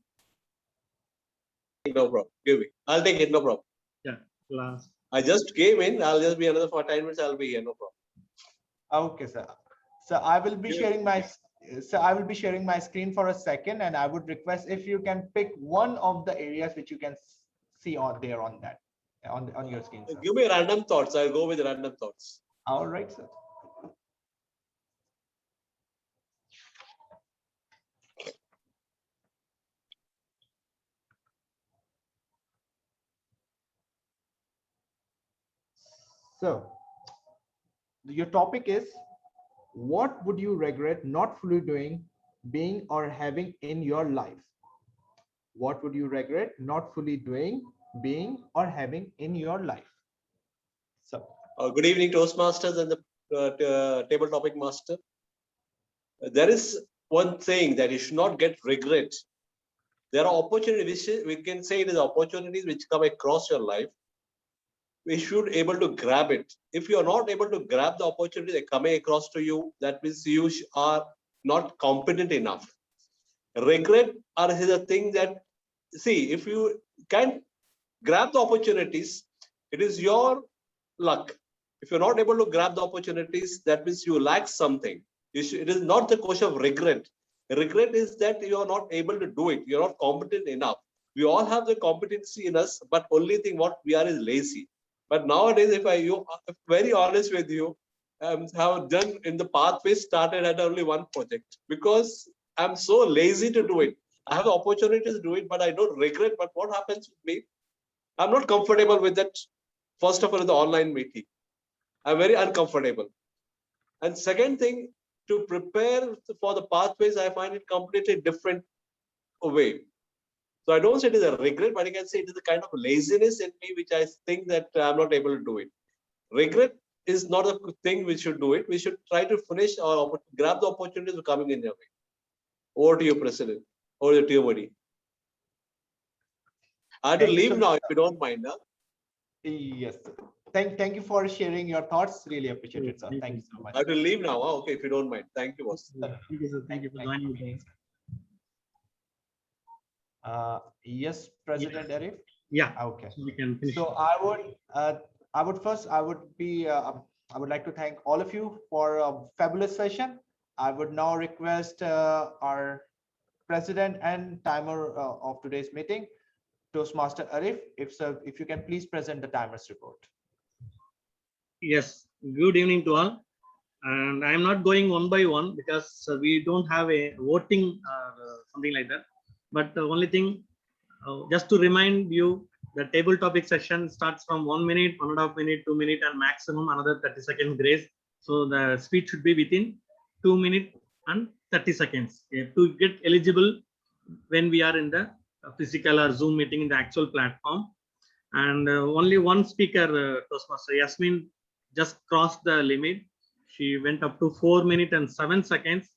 No problem. Give me. I'll take it. No problem. Yeah. Last. I just came in. I'll just be another 10 minutes. I'll be here. No problem. Okay, sir. So I will be sharing my screen for a second, and I would request if you can pick one of the areas which you can see on there on your screen, sir. Give me random thoughts. I'll go with random thoughts. All right, sir. So your topic is, what would you regret not fully doing, being, or having in your life? What would you regret not fully doing, being, or having in your life? So good evening, Toastmasters and the table topic master. There is one thing that you should not get regret. There are opportunities, we can say it is opportunities which come across your life. We should able to grab it. If you are not able to grab the opportunity that coming across to you, that means you are not competent enough. Regret is a thing that, see, if you can grab the opportunities, it is your luck. If you're not able to grab the opportunities, that means you lack something. It is not the question of regret. Regret is that you are not able to do it. You're not competent enough. We all have the competency in us, but only thing what we are is lazy. But nowadays, if I'm very honest with you, have done in the pathway started at only one project because I'm so lazy to do it. I have the opportunity to do it, but I don't regret. But what happens with me? I'm not comfortable with that. First of all, the online meeting. I'm very uncomfortable. And second thing, to prepare for the pathways, I find it completely different way. So I don't say it is a regret, but I can say it is a kind of laziness in me, which I think that I'm not able to do it. Regret is not a thing we should do it. We should try to finish or grab the opportunities coming in your way. Over to you, President. Over to you, Modi. I have to leave now, if you don't mind. Huh? Yes. Thank you for sharing your thoughts. Really appreciate it, sir. Thank you so much. I have to leave now. Huh? Okay, if you don't mind. Thank you, boss. Thank you, sir. Thank you for joining me. Yes, President Arif. Yeah. Okay. We can finish. So I would like to thank all of you for a fabulous session. I would now request our president and timer of today's meeting, Toastmaster Arif, if you can please present the timer's report. Yes. Good evening to all. And I'm not going one by one because we don't have a voting or something like that. But the only thing, just to remind you, the table topic session starts from 1 minute, 1.5 minute, 2 minutes, and maximum another 30-second grace. So the speech should be within 2 minutes and 30 seconds to get eligible when we are in the physical or Zoom meeting in the actual platform. And only one speaker, Toastmaster Yasmin, just crossed the limit. She went up to 4 minutes and 7 seconds.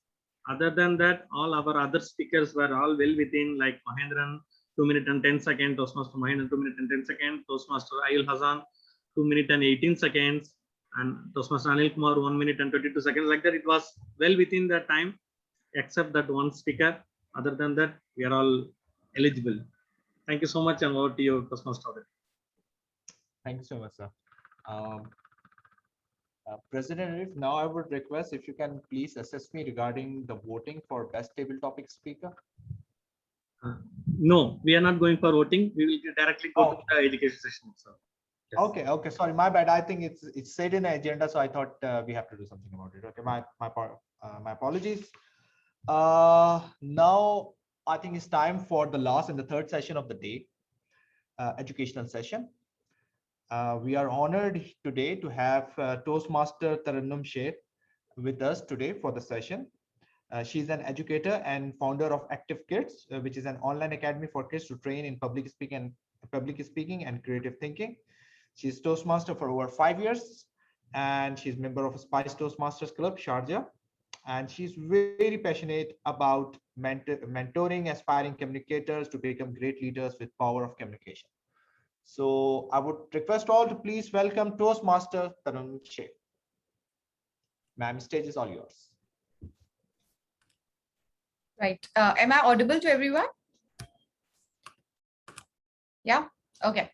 Other than that, all our other speakers were all well within, like Mahendran, 2 minutes and 10 seconds, Toastmaster Mahendran, 2 minutes and 10 seconds, Toastmaster Ayul Hassan, 2 minutes and 18 seconds, and Toastmaster Anil Kumar, 1 minute and 22 seconds. Like that, it was well within the time, except that one speaker. Other than that, we are all eligible. Thank you so much, and over to you, Toastmaster. Thank you so much, sir. President Arif, now I would request if you can please assist me regarding the voting for best table topic speaker. No, we are not going for voting. We will directly go to the education session. So, yes. Okay, sorry, my bad. I think it's said in the agenda, so I thought we have to do something about it. Okay, my apologies. Now I think it's time for the last and the third session of the day, educational session. We are honored today to have Toastmaster Tarannum Sheikh with us today for the session. She's an educator and founder of Active Kids, which is an online academy for kids to train in public speaking and creative thinking. She's Toastmaster for over 5 years, and she's member of Spice Toastmasters Club, Sharjah. And she's very passionate about mentoring aspiring communicators to become great leaders with power of communication. So I would request all to please welcome Toastmaster Tarannum Sheikh. Ma'am, stage is all yours. Right. Am I audible to everyone? Yeah. Okay.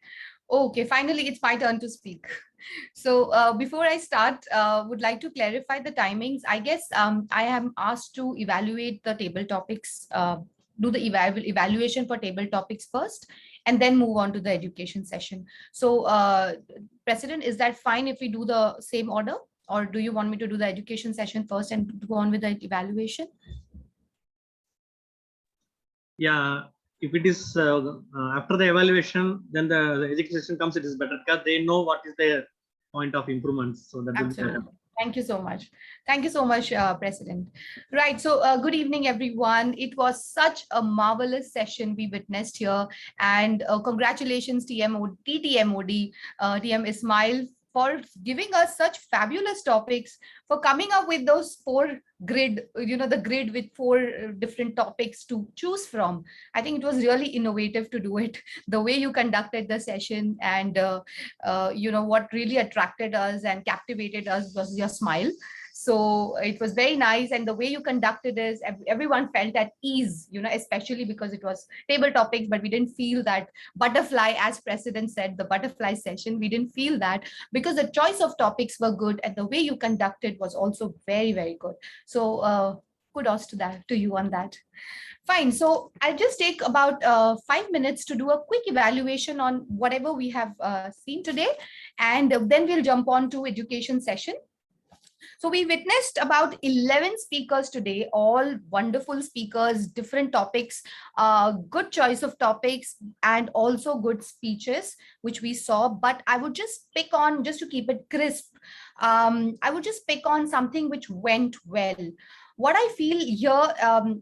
Okay. Finally, it's my turn to speak. So before I start, would like to clarify the timings. I guess I am asked to evaluate the table topics, do the evaluation for table topics first, and then move on to the education session. So President, is that fine if we do the same order, or do you want me to do the education session first and go on with the evaluation? Yeah, if it is after the evaluation, then the education comes, it is better because they know what is their point of improvements. So that will be better. Thank you so much. Thank you so much, President. Right. So good evening, everyone. It was such a marvelous session we witnessed here. And congratulations, TTMOD, TM Ismail, for giving us such fabulous topics, for coming up with those 4 grid, the grid with 4 different topics to choose from. I think it was really innovative to do it, the way you conducted the session, and what really attracted us and captivated us was your smile. So it was very nice, and the way you conducted is everyone felt at ease, especially because it was table topics, but we didn't feel that butterfly, as President said, the butterfly session. We didn't feel that because the choice of topics were good, and the way you conducted was also very, very good. So kudos to you on that. Fine. So I'll just take about 5 minutes to do a quick evaluation on whatever we have seen today, and then we'll jump on to education session. So we witnessed about 11 speakers today, all wonderful speakers, different topics, good choice of topics, and also good speeches, which we saw. But I would just pick on, just to keep it crisp, I would just pick on something which went well. What I feel here,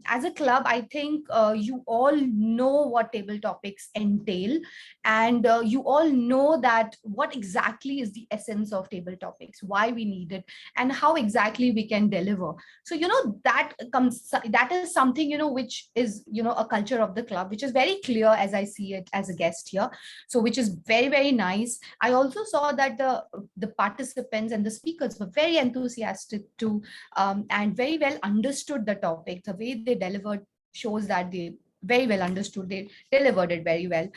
as a club, I think you all know what table topics entail, and you all know that what exactly is the essence of table topics, why we need it, and how exactly we can deliver. So that is something which is a culture of the club, which is very clear as I see it as a guest here. So which is very, very nice. I also saw that the participants and the speakers were very enthusiastic too, and very well understood the topic. The way they delivered shows that they very well understood. They delivered it very well.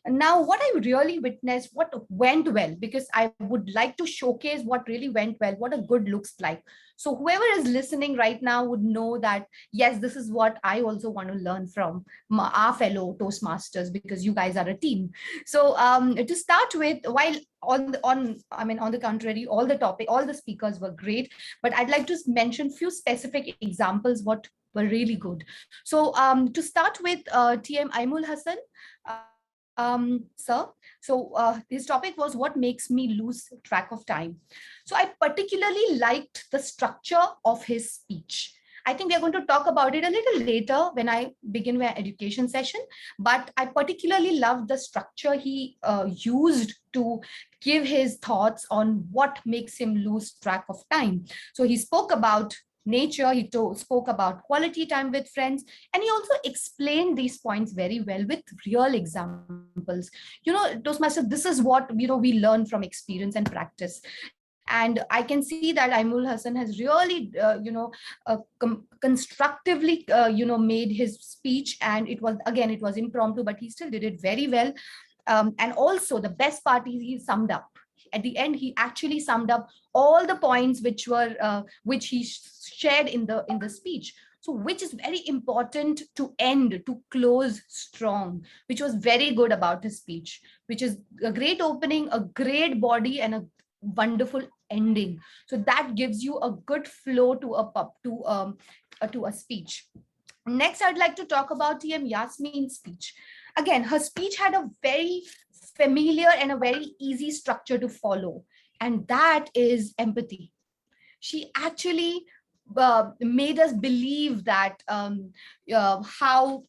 And now what I really witnessed, what went well, because I would like to showcase what really went well, what a good looks like. So whoever is listening right now would know that, yes, this is what I also want to learn from our fellow Toastmasters, because you guys are a team. So to start with, while on the contrary, all the speakers were great, but I'd like to mention few specific examples what were really good. So to start with, TM Aimul Hassan, sir. So his topic was what makes me lose track of time. So I particularly liked the structure of his speech. I think we are going to talk about it a little later when I begin my education session, but I particularly love the structure he used to give his thoughts on what makes him lose track of time. So he spoke about nature, he spoke about quality time with friends, and he also explained these points very well with real examples. Toastmaster, this is what we learn from experience and practice. And I can see that Aimul Hassan has really, constructively, made his speech. And it was impromptu, but he still did it very well. And also the best part is he summed up. At the end, he actually summed up all the points which he shared in the speech. So which is very important to end, to close strong, which was very good about his speech, which is a great opening, a great body, and a wonderful ending. So that gives you a good flow to a speech. Next, I'd like to talk about TM Yasmin's speech. Again, her speech had a very familiar and a very easy structure to follow, and that is empathy. She actually made us believe that how,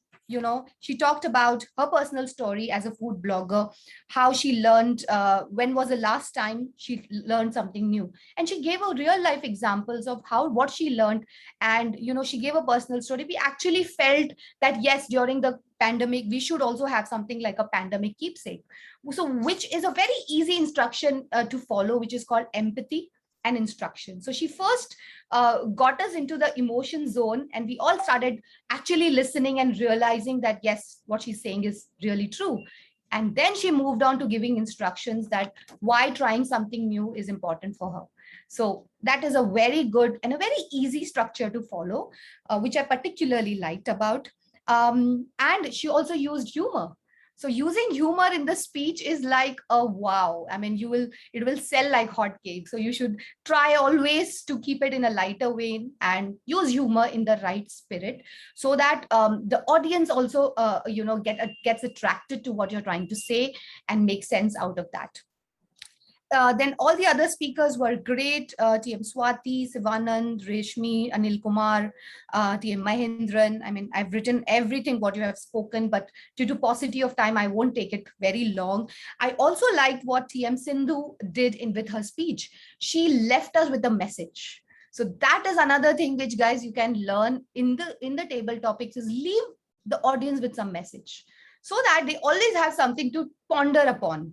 she talked about her personal story as a food blogger, how she learned, when was the last time she learned something new. And she gave a real life examples of what she learned. And, she gave a personal story. We actually felt that, yes, during the pandemic, we should also have something like a pandemic keepsake. So which is a very easy instruction to follow, which is called empathy and instruction. So she first got us into the emotion zone, and we all started actually listening and realizing that, yes, what she's saying is really true. And then she moved on to giving instructions that why trying something new is important for her. So that is a very good and a very easy structure to follow, which I particularly liked about. And she also used humor. So using humor in the speech is like a wow. I mean, it will sell like hotcakes. So you should try always to keep it in a lighter vein and use humor in the right spirit, so that the audience also, gets attracted to what you're trying to say and make sense out of that. Then all the other speakers were great. TM Swati, Sivanand, Reshmi, Anil Kumar, TM Mahindran. I mean, I've written everything what you have spoken, but due to paucity of time, I won't take it very long. I also liked what TM Sindhu did with her speech. She left us with a message. So that is another thing which, guys, you can learn in the table topics, is leave the audience with some message, so that they always have something to ponder upon,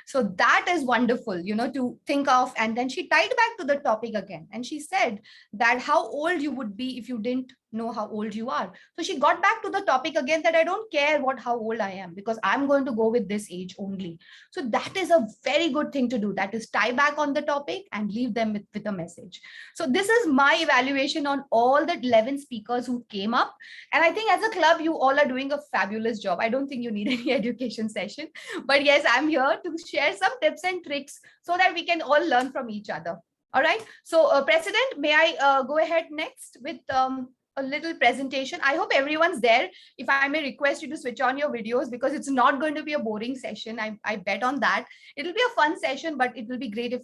so that is wonderful, to think of. And then she tied back to the topic again, and she said that how old you would be if you didn't know how old you are. So she got back to the topic again, that I don't care how old I am, because I'm going to go with this age only. So that is a very good thing to do, that is tie back on the topic and leave them with a message. So this is my evaluation on all the 11 speakers who came up. And I think as a club, you all are doing a fabulous job. I don't think you need any education session, but yes, I'm here to share some tips and tricks so that we can all learn from each other. All right. So President, may I go ahead next with a little presentation? I hope everyone's there. If I may request you to switch on your videos, because it's not going to be a boring session. I bet on that. It'll be a fun session, but it will be great if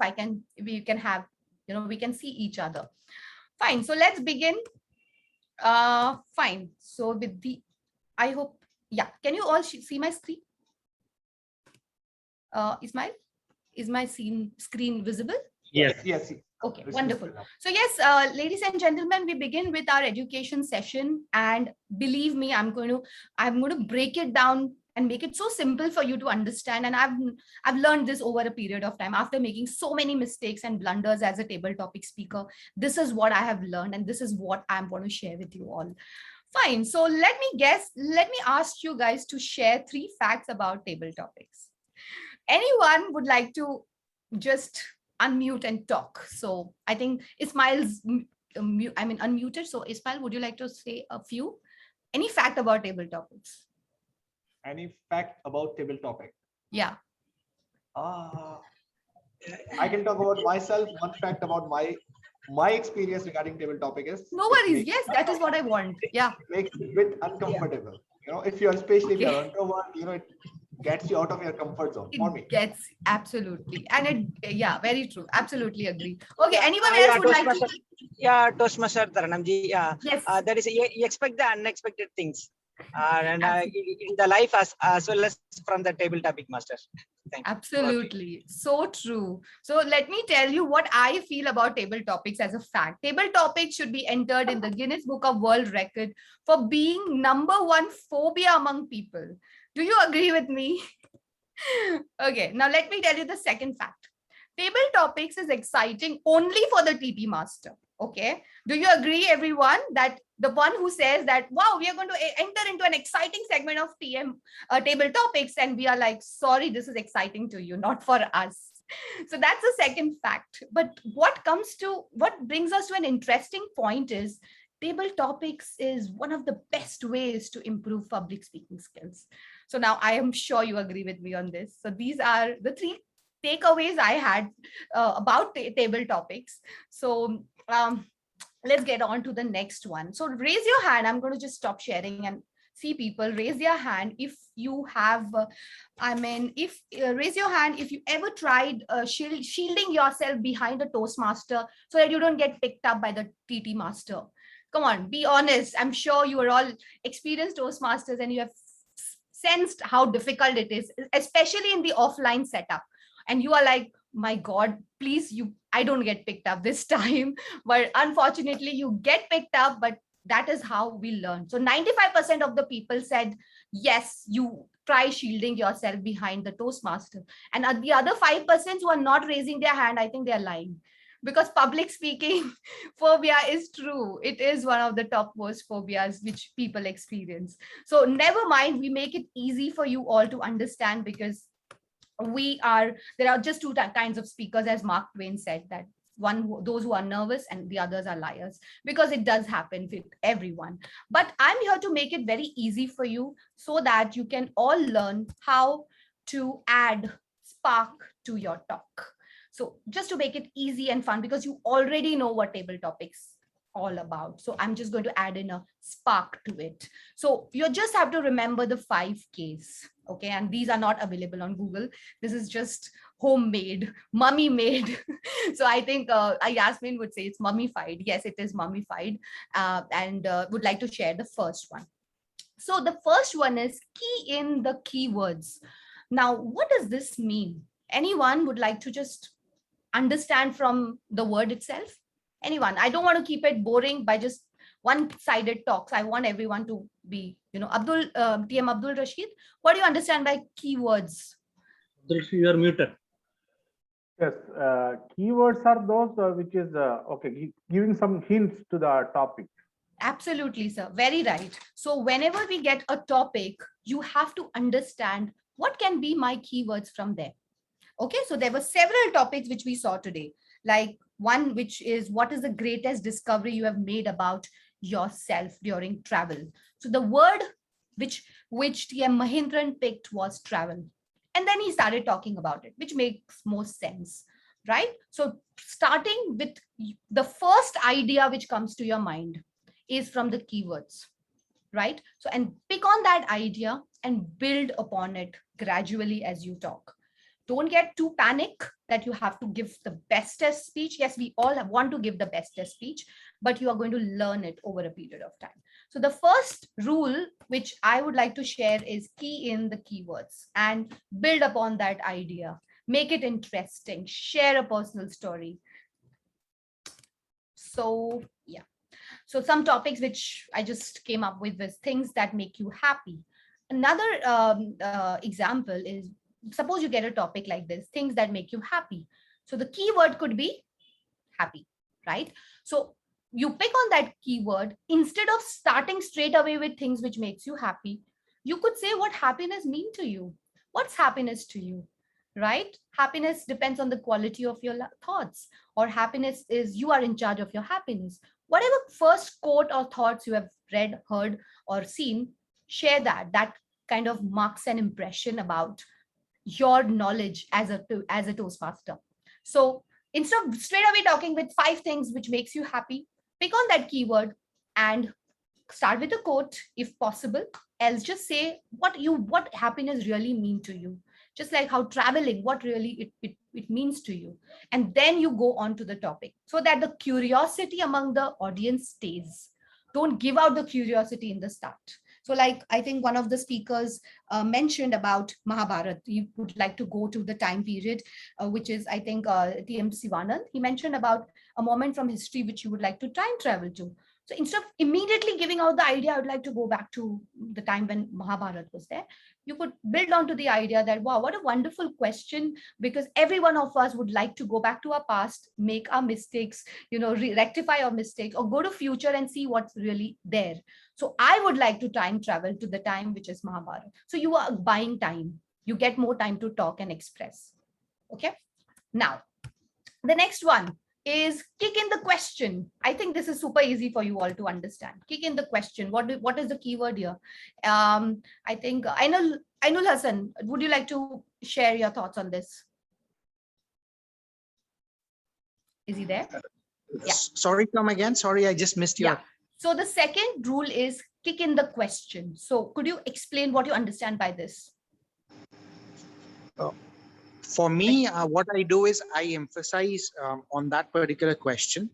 we can have, we can see each other. Fine. So let's begin. Fine. So I hope, yeah. Can you all see my screen? Ismail, is my screen visible? Yes. Okay, wonderful. So yes, ladies and gentlemen, we begin with our education session, and believe me, I'm going to break it down and make it so simple for you to understand. And I've learned this over a period of time, after making so many mistakes and blunders as a table topic speaker. This is what I have learned, and this is what I'm going to share with you all. Fine. So let me ask you guys to share 3 facts about table topics. Anyone would like to just unmute and talk? So I think Ismail's unmuted. So Ismail, would you like to say a few? Any fact about table topics? Any fact about table topic? Yeah. I can talk about myself. One fact about my experience regarding table topic is, no worries. Yes, that is what I want. Yeah. It makes it a bit uncomfortable. If you're, especially if you're introvert, it gets you out of your comfort zone. For me. Gets, absolutely. And yeah, very true. Absolutely agree. Okay. Anyone else would like to? Yeah, Toastmaster Taranamji. Yeah, Yes. that is, you expect the unexpected things, and Absolutely. in the life as well as from the table topic master. Thank you. Absolutely. So true. So let me tell you what I feel about table topics as a fact. Table topics should be entered in the Guinness Book of World Record for being #1 phobia among people. Do you agree with me? Okay, now let me tell you the second fact. Table topics is exciting only for the TP master. Okay, do you agree, everyone, that the one who says that, wow, we are going to enter into an exciting segment of table topics, and we are like, sorry, this is exciting to you, not for us. So that's the second fact. But what brings us to an interesting point is table topics is one of the best ways to improve public speaking skills. So now I am sure you agree with me on this. So these are the 3 takeaways I had about table topics. So let's get on to the next one. So raise your hand. I'm going to just stop sharing and see people. Raise your hand if you have, raise your hand if you ever tried shielding yourself behind a Toastmaster so that you don't get picked up by the TT master. Come on, be honest. I'm sure you are all experienced Toastmasters and you have sensed how difficult it is, especially in the offline setup. And you are like, my God, please, I don't get picked up this time. But unfortunately, you get picked up, but that is how we learn. So 95% of the people said, yes, you try shielding yourself behind the Toastmaster. And the other 5% who are not raising their hand, I think they're lying. Because public speaking phobia is true. It is one of the topmost phobias which people experience. So never mind, we make it easy for you all to understand, because there are just 2 kinds of speakers, as Mark Twain said, that those who are nervous and the others are liars, because it does happen with everyone. But I'm here to make it very easy for you so that you can all learn how to add spark to your talk. So just to make it easy and fun, because you already know what table topics all about. So I'm just going to add in a spark to it. So you just have to remember the 5 Ks. Okay, and these are not available on Google. This is just homemade, mummy made. So I think Yasmin would say it's mummified. Yes, it is mummified, and would like to share the first one. So the first one is key in the keywords. Now, what does this mean? Anyone would like to just understand from the word itself? Anyone? I don't want to keep it boring by just one-sided talks. I want everyone to be, TM Abdul Rashid, what do you understand by keywords? You are muted. Yes, keywords are those which is giving some hints to the topic. Absolutely, sir. Very right. So whenever we get a topic, you have to understand what can be my keywords from there. Okay, so there were several topics which we saw today, like one which is, what is the greatest discovery you have made about yourself during travel? So the word which TM Mahindran picked was travel. And then he started talking about it, which makes most sense, right? So starting with the first idea which comes to your mind is from the keywords, right? So, and pick on that idea and build upon it gradually as you talk. Don't get too panic that you have to give the bestest speech. Yes, we all want to give the bestest speech, but you are going to learn it over a period of time. So the first rule which I would like to share is key in the keywords and build upon that idea. Make it interesting. Share a personal story. So yeah. So some topics which I just came up with was things that make you happy. Another example is, suppose you get a topic like this, things that make you happy. So the keyword could be happy, right? So you pick on that keyword. Instead of starting straight away with things which makes you happy, you could say what happiness mean to you. What's happiness to you, right? Happiness depends on the quality of your thoughts, or happiness is you are in charge of your happiness. Whatever first quote or thoughts you have read, heard, or seen, share that. That kind of marks an impression about your knowledge as a Toastmaster. So instead of straight away talking with 5 things which makes you happy, pick on that keyword and start with a quote if possible. Else just say what happiness really mean to you. just like how traveling, what really it means to you. And then you go on to the topic so that the curiosity among the audience stays. Don't give out the curiosity in the start. So like, I think one of the speakers mentioned about Mahabharata. You would like to go to the time period, which is, I think, T.M. Sivanand. He mentioned about a moment from history which you would like to time travel to. So instead of immediately giving out the idea, I would like to go back to the time when Mahabharata was there, you could build onto the idea that, wow, what a wonderful question, because every one of us would like to go back to our past, make our mistakes, rectify our mistakes, or go to future and see what's really there. So I would like to time travel to the time which is Mahabharata. So you are buying time. You get more time to talk and express. Okay. Now, the next one is kick in the question. I think this is super easy for you all to understand. Kick in the question. What is the keyword here? I think Ainul Hassan, would you like to share your thoughts on this? Is he there? Yeah. Sorry, come again. Sorry, I just missed your. Yeah. So the second rule is kick in the question. So could you explain what you understand by this? For me, what I do is I emphasize on that particular question.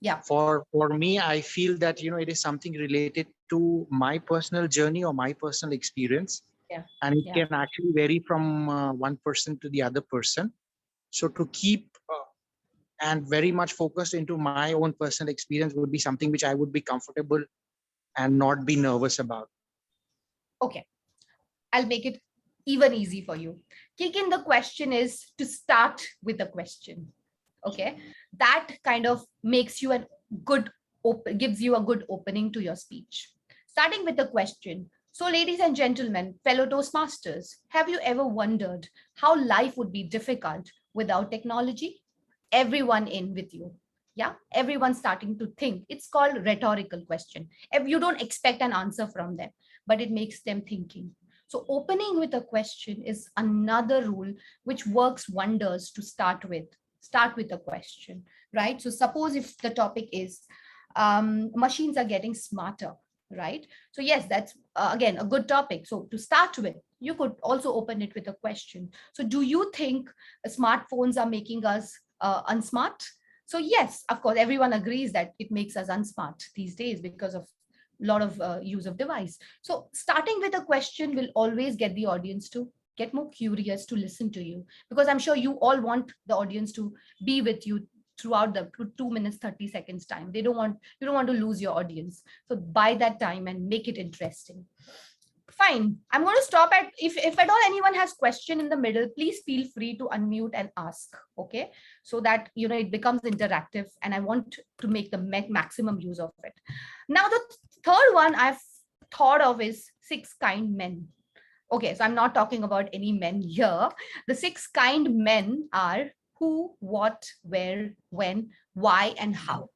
Yeah. For me, I feel that, it is something related to my personal journey or my personal experience. Yeah. And it can actually vary from one person to the other person. So to keep and very much focused into my own personal experience would be something which I would be comfortable and not be nervous about. Okay. I'll make it even easy for you. Kick in the question is to start with a question. Okay. That kind of makes you gives you a good opening to your speech. Starting with a question. So ladies and gentlemen, fellow Toastmasters, have you ever wondered how life would be difficult without technology? Everyone in with you. Yeah, everyone starting to think. It's called rhetorical question. If you don't expect an answer from them, but it makes them thinking. So opening with a question is another rule which works wonders to start with. Start with a question, right? So suppose if the topic is machines are getting smarter, right? So yes, that's again a good topic. So to start with, you could also open it with a question. So do you think smartphones are making us unsmart? So yes, of course, everyone agrees that it makes us unsmart these days because of a lot of use of device. So starting with a question will always get the audience to get more curious to listen to you, because I'm sure you all want the audience to be with you throughout the 2 minutes 30 seconds time. You don't want to lose your audience. So buy that time and make it interesting. Fine. I'm going to stop at, if at all anyone has question in the middle, please feel free to unmute and ask. Okay. So that, it becomes interactive, and I want to make the maximum use of it. Now, the third one I've thought of is 6 kind men. Okay. So I'm not talking about any men here. The 6 kind men are who, what, where, when, why, and how.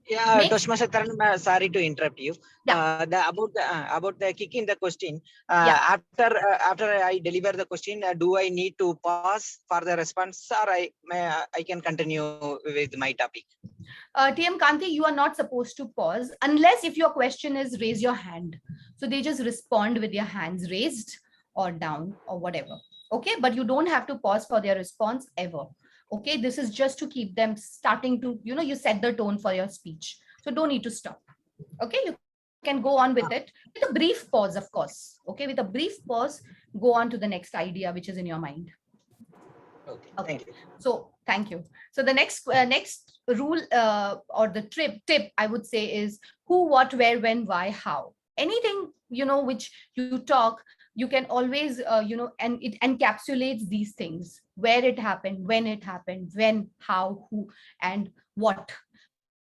Yeah, Toastmaster Taran, sorry to interrupt you. Yeah. About the kick in the question. After I deliver the question, do I need to pause for the response, or I can continue with my topic? TM Kanti, you are not supposed to pause unless if your question is raise your hand. So they just respond with their hands raised or down or whatever. Okay, but you don't have to pause for their response ever. Okay, this is just to keep them starting to, you set the tone for your speech. So don't need to stop. Okay, you can go on with it with a brief pause, of course. Okay, with a brief pause, go on to the next idea which is in your mind. Okay. Thank you. So thank you. So the next rule or the tip I would say is who, what, where, when, why, how. Anything which you talk, you can always and it encapsulates these things: where it happened, when, how, who, and what.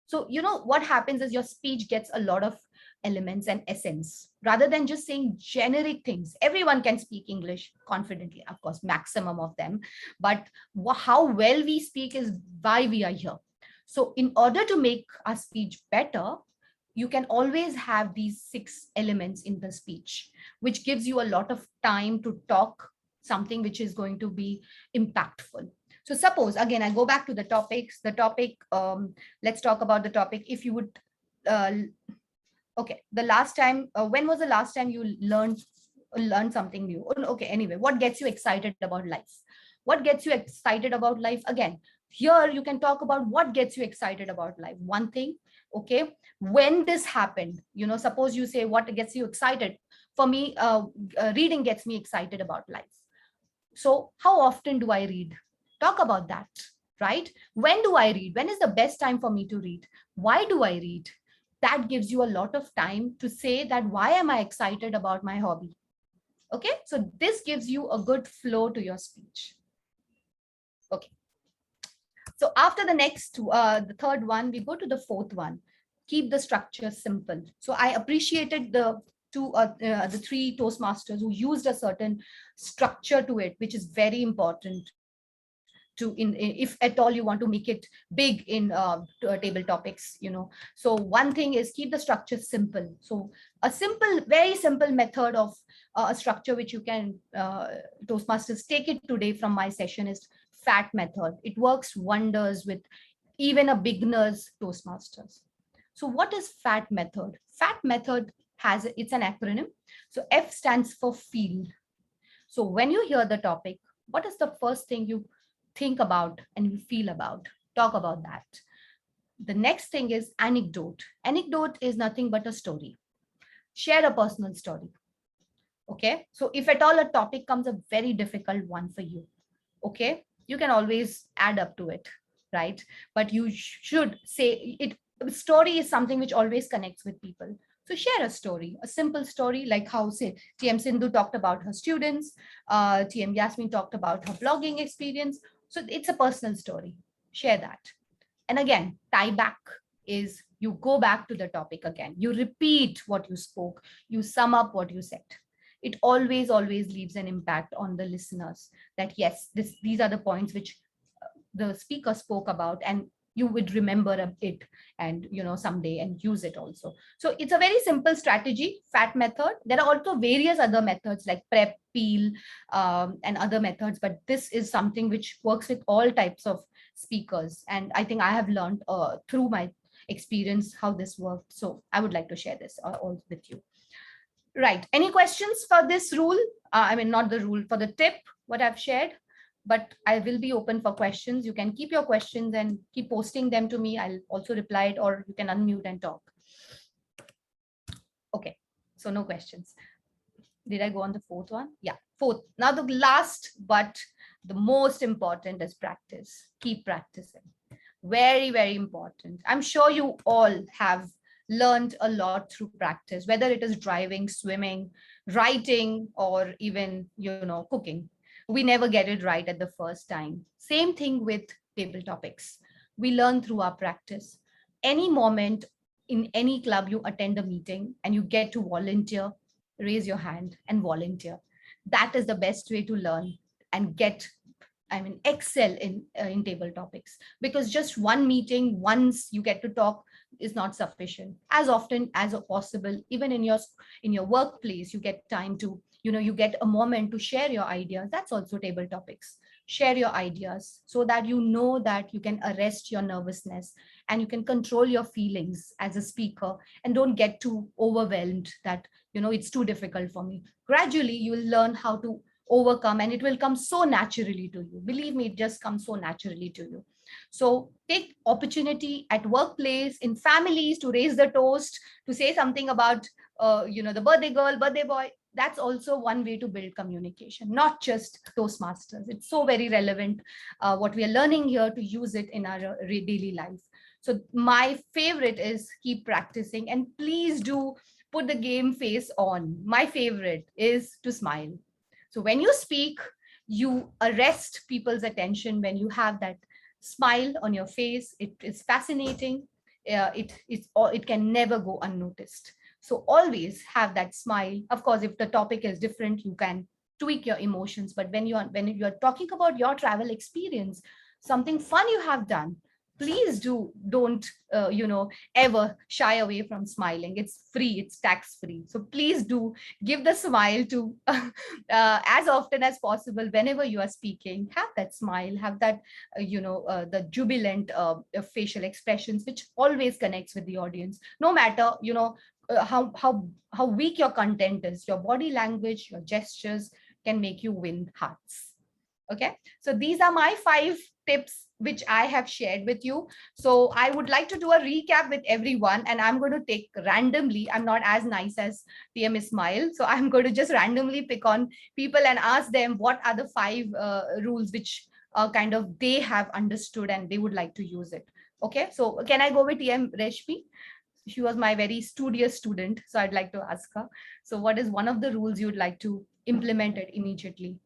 So what happens is your speech gets a lot of elements and essence, rather than just saying generic things. Everyone can speak English confidently, of course, maximum of them, but how well we speak is why we are here. So in order to make our speech better, you can always have these 6 elements in the speech, which gives you a lot of time to talk something which is going to be impactful. So suppose, again, I go back to the topics. The topic, let's talk about the topic. If you would, okay, the last time, when was the last time you learned learn something new. Okay, anyway, what gets you excited about life? What gets you excited about life? Again, here you can talk about what gets you excited about life. One thing, okay, when this happened, suppose you say what gets you excited. For me, reading gets me excited about life. So how often do I read? Talk about that, right? When do I read? When is the best time for me to read? Why do I read? That gives you a lot of time to say that why am I excited about my hobby? Okay, so this gives you a good flow to your speech. Okay. So after the the third one, we go to the fourth one. Keep the structure simple. So I appreciated the three Toastmasters who used a certain structure to it, which is very important if at all you want to make it big in table topics. So one thing is keep the structure simple. So a very simple method of a structure which you can Toastmasters take it today from my session is FAT method. It works wonders with even a beginner's Toastmasters. So what is FAT method? FAT method it's an acronym. So F stands for feel. So when you hear the topic, what is the first thing you think about and you feel about? Talk about that. The next thing is anecdote. Anecdote is nothing but a story. Share a personal story. Okay, so if at all a topic comes a very difficult one for you, okay, you can always add up to it, right? But you should say it. Story is something which always connects with people. So share a story, a simple story, like how, say, TM Sindhu talked about her students, TM Yasmin talked about her blogging experience. So it's a personal story. Share that. And again, tie back is you go back to the topic again. You repeat what you spoke. You sum up what you said. It always leaves an impact on the listeners that yes, these are the points which the speaker spoke about, and you would remember it and someday and use it also. So it's a very simple strategy, FAT method. There are also various other methods like prep, peel, and other methods, but this is something which works with all types of speakers. And I think I have learned through my experience how this worked. So I would like to share this all with you. Right. Any questions for this rule? I mean, not the rule, for the tip, what I've shared, but I will be open for questions. You can keep your questions and keep posting them to me. I'll also reply it, or you can unmute and talk. Okay. So no questions. Did I go on the fourth one? Yeah, fourth. Now the last, but the most important is practice. Keep practicing. Very, very important. I'm sure you all have learned a lot through practice, whether it is driving, swimming, writing, or even, cooking. We never get it right at the first time. Same thing with table topics. We learn through our practice. Any moment in any club you attend a meeting and you get to volunteer, raise your hand and volunteer. That is the best way to learn and excel in table topics, because just one meeting, once you get to talk, is not sufficient. As often as possible, even in your workplace, you get time to, you get a moment to share your ideas. That's also table topics. Share your ideas so that you know that you can arrest your nervousness and you can control your feelings as a speaker, and don't get too overwhelmed that, it's too difficult for me. Gradually, you will learn how to overcome, and it will come so naturally to you. Believe me, it just comes so naturally to you. So take opportunity at workplace, in families, to raise the toast, to say something about the birthday girl, birthday boy. That's also one way to build communication, not just Toastmasters. It's so very relevant what we are learning here, to use it in our daily life. So my favorite is keep practicing, and please do put the game face on. My favorite is to smile. So when you speak, you arrest people's attention when you have that smile on your face. It is fascinating. It can never go unnoticed. So always have that smile. Of course, if the topic is different, you can tweak your emotions. But when you are talking about your travel experience, something fun you have done, please don't ever shy away from smiling. It's free, it's tax free. So please do give the smile to as often as possible. Whenever you are speaking, have that smile, have that the jubilant facial expressions, which always connects with the audience. No matter how weak your content is. Your body language, your gestures can make you win hearts. Okay, so these are my 5 tips which I have shared with you. So I would like to do a recap with everyone, and I'm going to take randomly. I'm not as nice as TM Ismail, so I'm going to just randomly pick on people and ask them what are the 5 rules which kind of they have understood and they would like to use it. Okay, so can I go with TM Reshmi? She was my very studious student, so I'd like to ask her. So what is one of the rules you'd like to implement it immediately?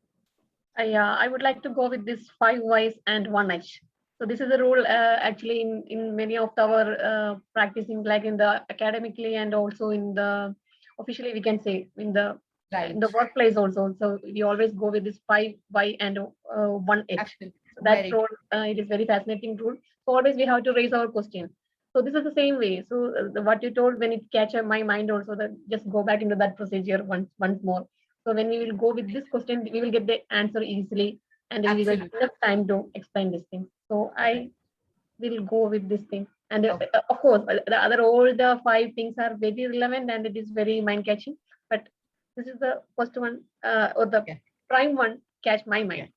I would like to go with this 5 Ys and 1 H. So this is a rule actually in many of our practicing, like in the academically and also in the officially, we can say in the workplace also. So we always go with this 5 Y and 1 H. So that rule, it is very fascinating rule. So always we have to raise our question. So this is the same way. So what you told, when it catches my mind also, that just go back into that procedure once more. So when we will go with this question, we will get the answer easily, and we will have enough time to explain this thing. So I will go with this thing. And of course, all the 5 things are very relevant and it is very mind catching. But this is the first one, or the prime one, catch my mind.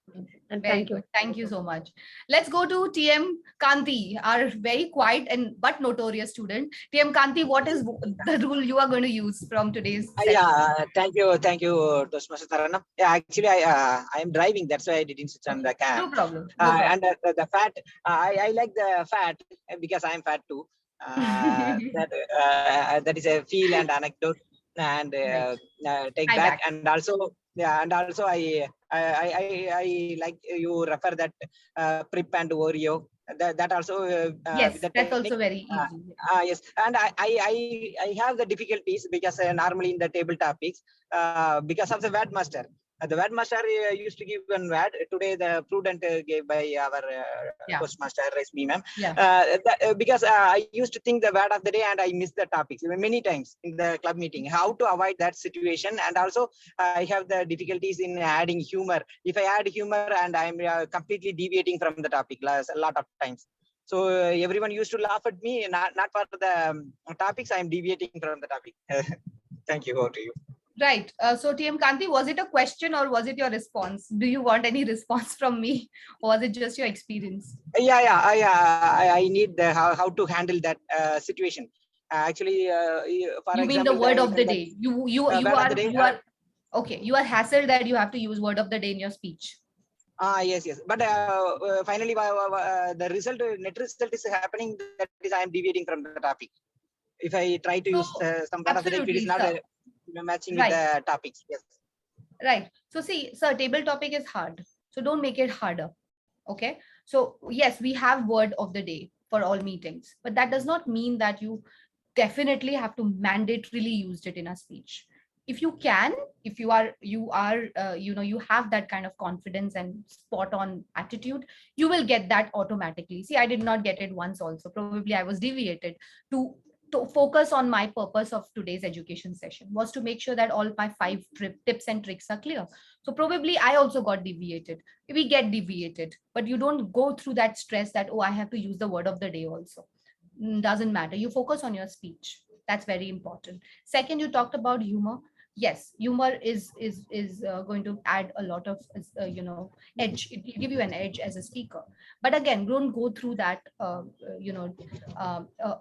And thank you. Thank you so much. Let's go to TM Kanti, our very quiet and but notorious student. TM Kanti, what is the rule you are going to use from today's session? Thank you, Toastmaster Taranam. Yeah, actually, I am driving. That's why I didn't switch on the cam. No problem. And the fat, I like the fat because I am fat too. That is a feel and anecdote, and take back. And also, and also I like you refer that Prip and Oreo. That also yes, that's also very easy. Yes, and I have the difficulties because normally in the table topics because of the word master. The word master used to give one word. Today the prudent gave by our Toastmaster Resmi ma'am. Because I used to think the word of the day and I missed the topics many times in the club meeting. How to avoid that situation? And also I have the difficulties in adding humor. If I add humor and I'm completely deviating from the topic a lot of times. So everyone used to laugh at me, not for the topics. I'm deviating from the topic. Thank you. Over to you. Right. So TM Kanti, was it a question or was it your response? Do you want any response from me, or was it just your experience? I need the how to handle that situation. Actually, for you example, mean the word of the day? You are okay. You are hassled that you have to use word of the day in your speech. Yes. But finally, the result, net result is happening. That is, I am deviating from the topic. If I try to use some part of the day, it is not matching with the topics. Yes. Right. So see, sir, table topic is hard. So don't make it harder. Okay. So yes, we have word of the day for all meetings, but that does not mean that you definitely have to mandatorily use it in a speech. If you can, if you are you have that kind of confidence and spot on attitude, you will get that automatically. See, I did not get it once also. Probably I was deviated to focus on my purpose of today's education session was to make sure that all my 5 tips and tricks are clear. So probably I also got deviated. We get deviated, but you don't go through that stress that, oh, I have to use the word of the day also. Doesn't matter. You focus on your speech. That's very important. Second, you talked about humor. Yes, humor is going to add a lot of edge. It will give you an edge as a speaker. But again, don't go through that a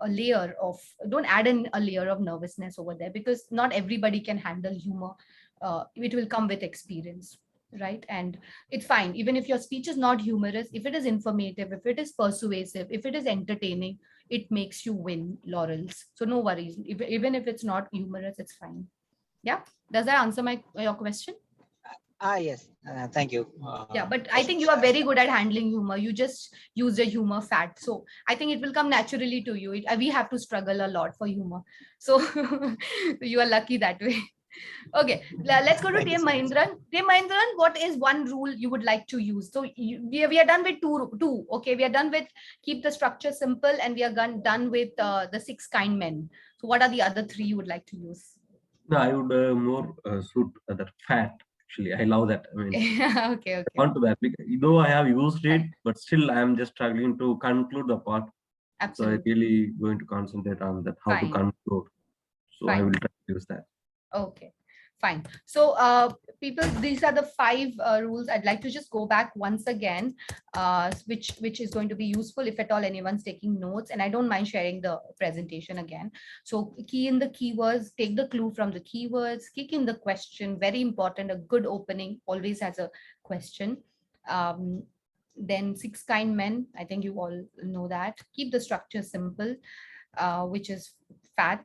layer of, don't add in a layer of nervousness over there, because not everybody can handle humor. It will come with experience, right? And it's fine even if your speech is not humorous. If it is informative, if it is persuasive, if it is entertaining, it makes you win laurels. So no worries. Even if it's not humorous, it's fine. Yeah, does that answer your question? Yes, thank you. Yeah, but I think you are very good at handling humor. You just use the humor fat, so I think it will come naturally to you. We have to struggle a lot for humor, so you are lucky that way. Okay, let's go to TM Mahindran. TM Mahindran, what is one rule you would like to use? So we are done with two. Okay, we are done with keep the structure simple, and we are done with the 6 kind men. So what are the other 3 you would like to use? No, I would more suit that fat. Actually, I love that. I mean, okay. On to that, because though I have used it, but still I am just struggling to conclude the part. Absolutely. So I really going to concentrate on that, how to conclude. So I Fine. will try to use that. Okay, fine. So people, these are the 5 rules. I'd like to just go back once again, which is going to be useful if at all anyone's taking notes, and I don't mind sharing the presentation again. So key in the keywords, take the clue from the keywords, kick in the question, very important. A good opening always has a question. Then 6 kind men, I think you all know that. Keep the structure simple, which is fat.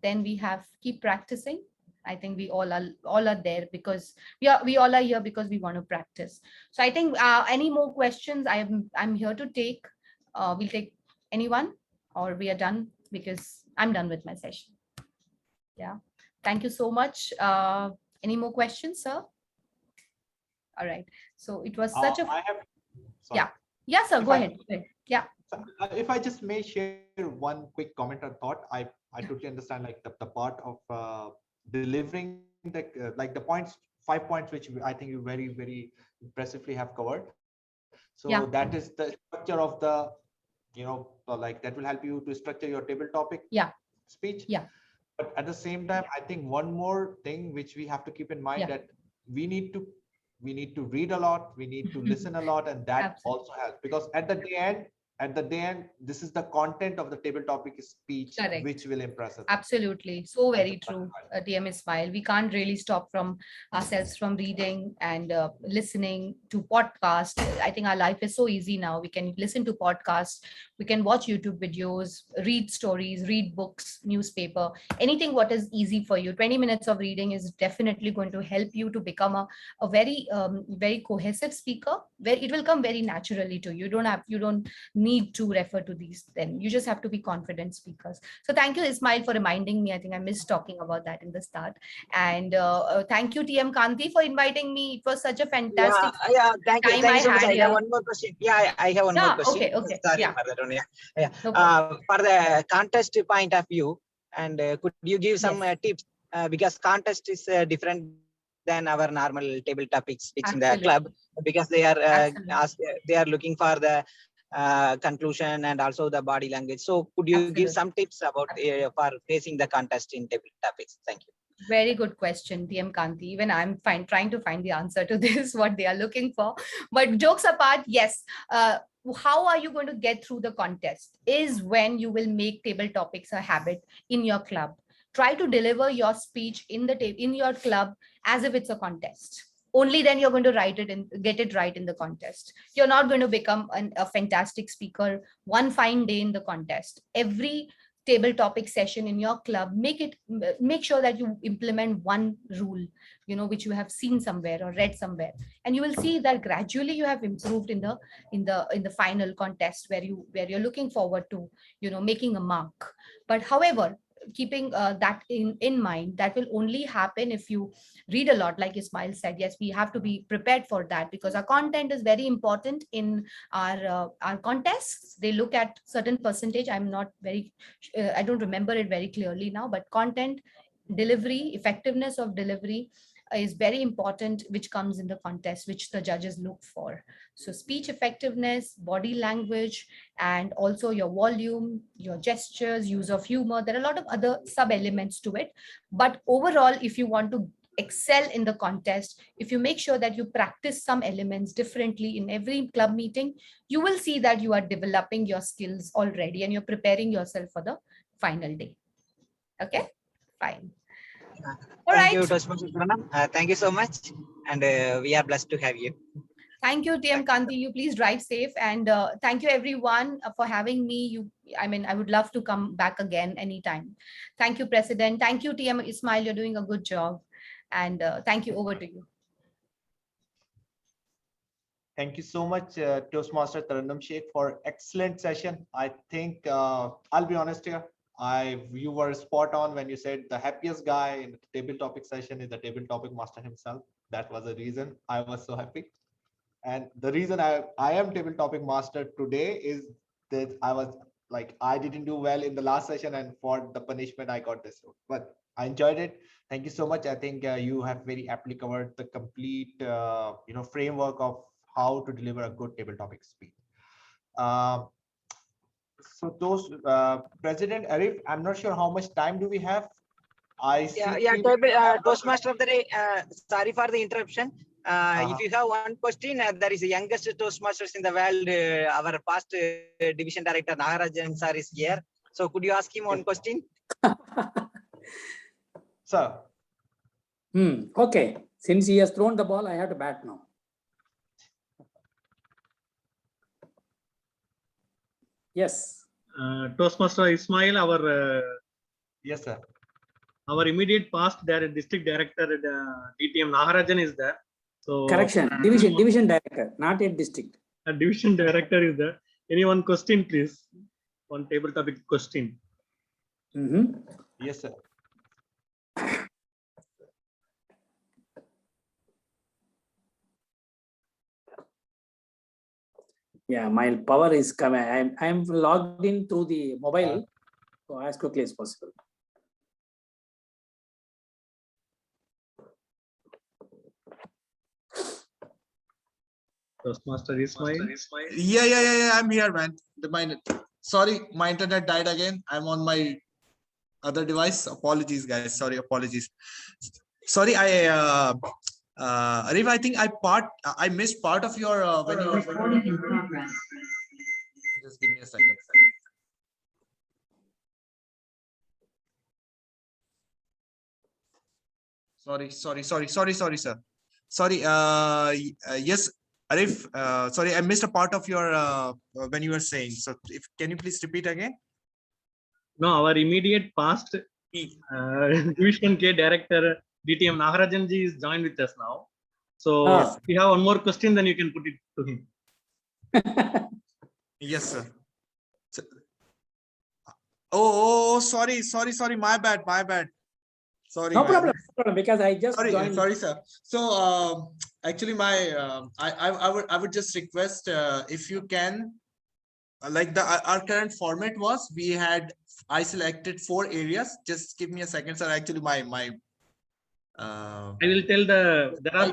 Then we have keep practicing. I think we all are there because we all are here because we want to practice. So I think any more questions I'm here to take. We'll take anyone, or we are done because I'm done with my session. Yeah. Thank you so much. Any more questions, sir? All right. So it was such a Sorry. Yeah, sir. Go ahead. Yeah. If I just may share one quick comment or thought, I totally understand like the part of delivering the like the points, 5 points, which I think you very impressively have covered. So Yeah. that is the structure of the, like that will help you to structure your table topic speech. Yeah. But at the same time, I think one more thing which we have to keep in mind, that we need to read a lot, we need to listen a lot, and that also helps, because at the day end, this is the content of the table topic speech. Correct. Which will impress us. Absolutely. So very true, DM Ismail. We can't really stop from ourselves from reading and listening to podcasts. I think our life is so easy now. We can listen to podcasts, we can watch YouTube videos, read stories, read books, newspaper, anything what is easy for you. 20 minutes of reading is definitely going to help you to become a very cohesive speaker, where it will come very naturally to you. You don't need to refer to these, then you just have to be confident speakers. So thank you, Ismail, for reminding me. I think I missed talking about that in the start. And thank you, TM Kanti, for inviting me. It was such a fantastic Thank you. time Thank you so much. I here. have one more question. I have one more question. Okay. Sorry for that one. For the contest point of view, and could you give some tips, because contest is different than our normal table topics which in the club, because they are looking for the conclusion and also the body language. So could you give some tips about for facing the contest in table topics? Thank you. Very good question, TM Kanti. Even I'm trying to find the answer to this, what they are looking for. But jokes apart, yes. How are you going to get through the contest is when you will make table topics a habit in your club. Try to deliver your speech in your club as if it's a contest. Only then you're going to write it and get it right in the contest. You're not going to become a fantastic speaker one fine day in the contest. Every table topic session in your club, make sure that you implement one rule, which you have seen somewhere or read somewhere, and you will see that gradually you have improved in the final contest where you're looking forward to making a mark. But however, keeping that in mind, that will only happen if you read a lot. Like Ismail said, yes, we have to be prepared for that, because our content is very important in our contests. They look at certain percentage. I don't remember it very clearly now, but content delivery, effectiveness of delivery is very important, which comes in the contest, which the judges look for. So speech effectiveness, body language, and also your volume, your gestures, use of humor. There are a lot of other sub elements to it. But overall, if you want to excel in the contest, if you make sure that you practice some elements differently in every club meeting, you will see that you are developing your skills already and you're preparing yourself for the final day. Okay, fine. Thank you, Toastmasters Pranam. Thank you so much, and we are blessed to have you. Thank you, TM Kanti. You please drive safe, and thank you everyone for having me. I would love to come back again anytime. Thank you, President. Thank you, TM Ismail. You're doing a good job, and thank you. Over to you. Thank you so much, Toastmaster Tarannum Sheikh, for excellent session. I think I'll be honest here. You were spot on when you said the happiest guy in the table topic session is the table topic master himself. That was the reason I was so happy. And the reason I am table topic master today is that I didn't do well in the last session, and for the punishment I got this. But I enjoyed it. Thank you so much. I think you have very aptly covered the complete framework of how to deliver a good table topic speech. So those President Arif, I'm not sure how much time do we have. I see. Toastmaster of the day. Sorry for the interruption. If you have one question, there is the youngest Toastmasters in the world. Our past division director Nagarajan sir is here. So could you ask him one question? Sir. Okay. Since he has thrown the ball, I have to bat now. Yes. Toastmaster Ismail, our yes, sir. Our immediate past district director, DTM Nagarajan is there. So correction, division director, not yet district. A division director is there. Any one question, please? One table topic question. Yes, sir. Yeah, my power is coming. I'm logged in through the mobile, so as quickly as possible. Toastmaster Ismail. Yeah. I'm here, man. Sorry, my internet died again. I'm on my other device. Apologies, guys. Sorry, apologies. Sorry, Arif, I think I missed part of your when you were recording in progress. Just give me a second. Sorry, sir. Sorry. Yes, Arif. Sorry, I missed a part of your when you were saying. So, can you please repeat again? No, our immediate past Division K director DTM Nagarajan ji is joined with us now. So if you have one more question, then you can put it to him. Yes, sir. Oh, sorry. My bad. Sorry. No problem, because I just joined. Sorry, sir. So actually, I would just request if you can, like our current format was, I selected 4 areas. Just give me a second, sir. Actually, my I will tell there are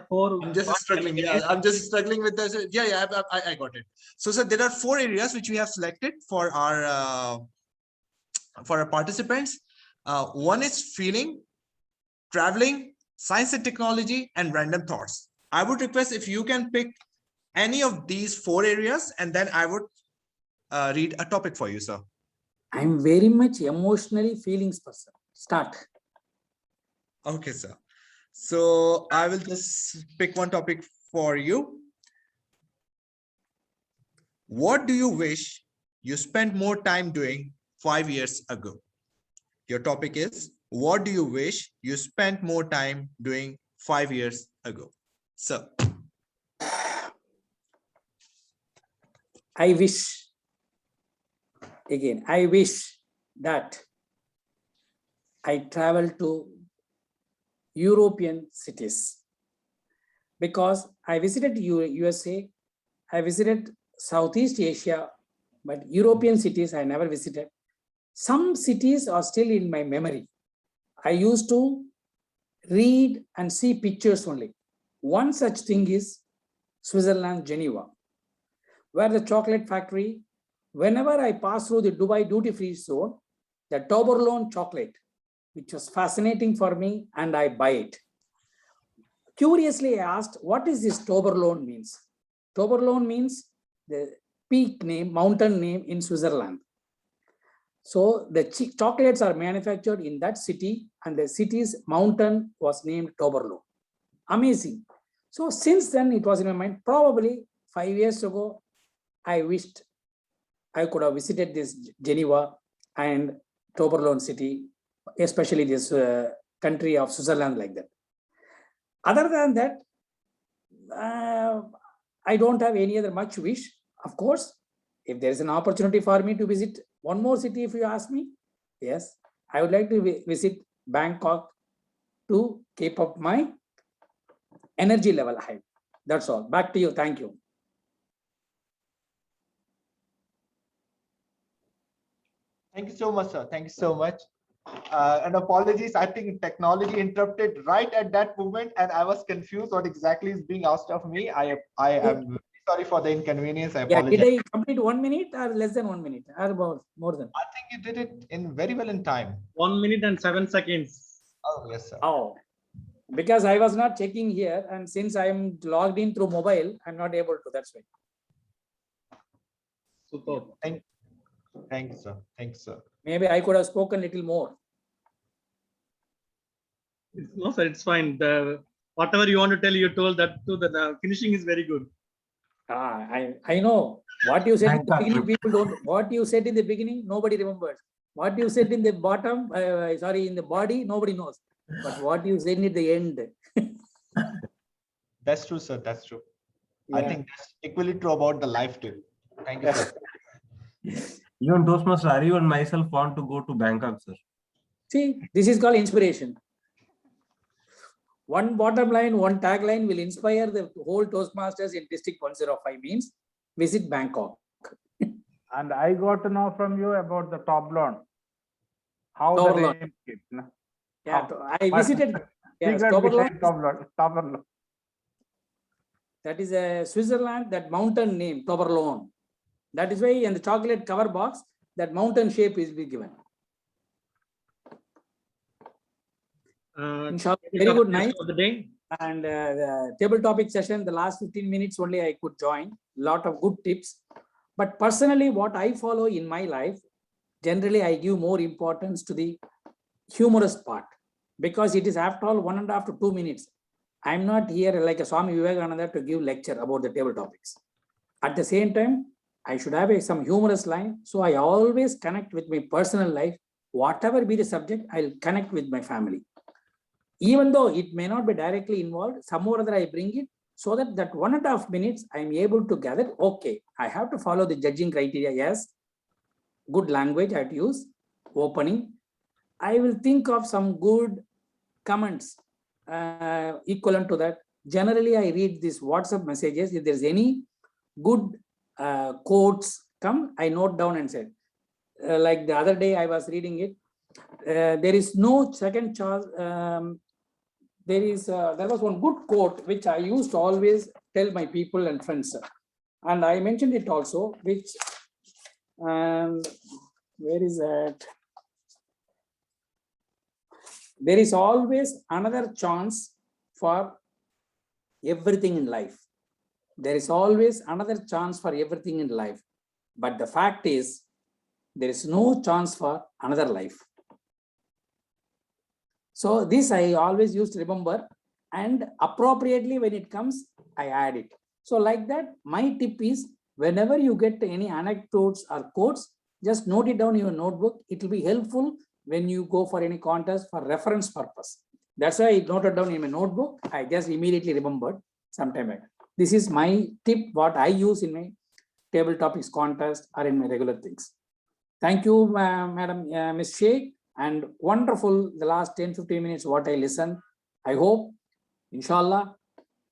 four. I'm just struggling. Yeah, I'm just struggling with this. Yeah, I got it. So, sir, there are 4 areas which we have selected for our participants. One is feeling, traveling, science and technology, and random thoughts. I would request if you can pick any of these 4 areas, and then I would read a topic for you, sir. I'm very much emotionally feelings person. Start. Okay, sir. So I will just pick one topic for you. What do you wish you spent more time doing 5 years ago? Your topic is, what do you wish you spent more time doing 5 years ago? Sir. I wish that I travel to European cities, because I visited USA, I visited Southeast Asia, but European cities I never visited. Some cities are still in my memory. I used to read and see pictures only. One such thing is Switzerland, Geneva, where the chocolate factory, whenever I pass through the Dubai duty-free zone, the Toblerone chocolate, which was fascinating for me, and I buy it. Curiously, I asked, what is this Toblerone means? Toblerone means the peak name, mountain name in Switzerland. So the chocolates are manufactured in that city, and the city's mountain was named Toblerone. Amazing. So since then, it was in my mind. Probably 5 years ago, I wished I could have visited this Geneva and Toblerone city, especially this country of Switzerland, like that. Other than that, I don't have any other much wish. Of course, if there is an opportunity for me to visit one more city, if you ask me, yes, I would like to visit Bangkok to keep up my energy level high. That's all. Back to you. Thank you. Thank you so much, sir. Thank you so much. And apologies, I think technology interrupted right at that moment, and I was confused what exactly is being asked of me. I am sorry for the inconvenience. I Yeah, apologize. did I complete 1 minute or less than 1 minute or about more than? I think you did it in very well in time. 1 minute and 7 seconds. Oh, yes, sir. Oh, because I was not checking here, and since I am logged in through mobile, I'm not able to. That's why. Super. Thank you, sir. Thanks, sir. Maybe I could have spoken a little more. No, sir, it's fine. Whatever you want to tell, you told that too. The finishing is very good. I know what you said in the beginning. People don't. What you said in the beginning, nobody remembers. What you said in the bottom, in the body, nobody knows. But what you said in the end. That's true, sir. That's true. I Yeah. think that's equally true about the life too. Thank you, sir. Even Toastmaster Ari and myself want to go to Bangkok, sir. See, this is called inspiration. One bottom line, one tagline will inspire the whole Toastmasters in District 105 means visit Bangkok. And I got to know from you about the Toblerone. How the Toblerone. name came. No? Yeah, How- I visited. Yes, Secret Toblerone. behind Toblerone. That is a Switzerland, that mountain name, Toblerone. That is why in the chocolate cover box, that mountain shape is be given. Inshallah, very good night. Of the day. And the table topic session, the last 15 minutes only I could join. Lot of good tips. But personally, what I follow in my life, generally I give more importance to the humorous part, because it is after all 1.5 to 2 minutes. I'm not here like a Swami Vivekananda to give lecture about the table topics. At the same time, I should have some humorous line. So I always connect with my personal life. Whatever be the subject, I'll connect with my family. Even though it may not be directly involved, somehow or other I bring it so that 1.5 minutes I'm able to gather, okay, I have to follow the judging criteria. Yes, good language I have to use, opening. I will think of some good comments equivalent to that. Generally, I read these WhatsApp messages. If there's any good quotes come, I note down and say, like the other day I was reading it. There is no second chance. There was one good quote which I used to always tell my people and friends, and I mentioned it also. Which where is that? There is always another chance for everything in life. There is always another chance for everything in life. But the fact is, there is no chance for another life. So this I always used to remember, and appropriately when it comes, I add it. So like that, my tip is whenever you get any anecdotes or quotes, just note it down in your notebook. It will be helpful when you go for any contest for reference purpose. That's why I noted down in my notebook. I just immediately remembered sometime back. This is my tip, what I use in my table topics contest or in my regular things. Thank you, Madam Ms. Sheikh, and wonderful the last 10-15 minutes what I listened. I hope, inshallah,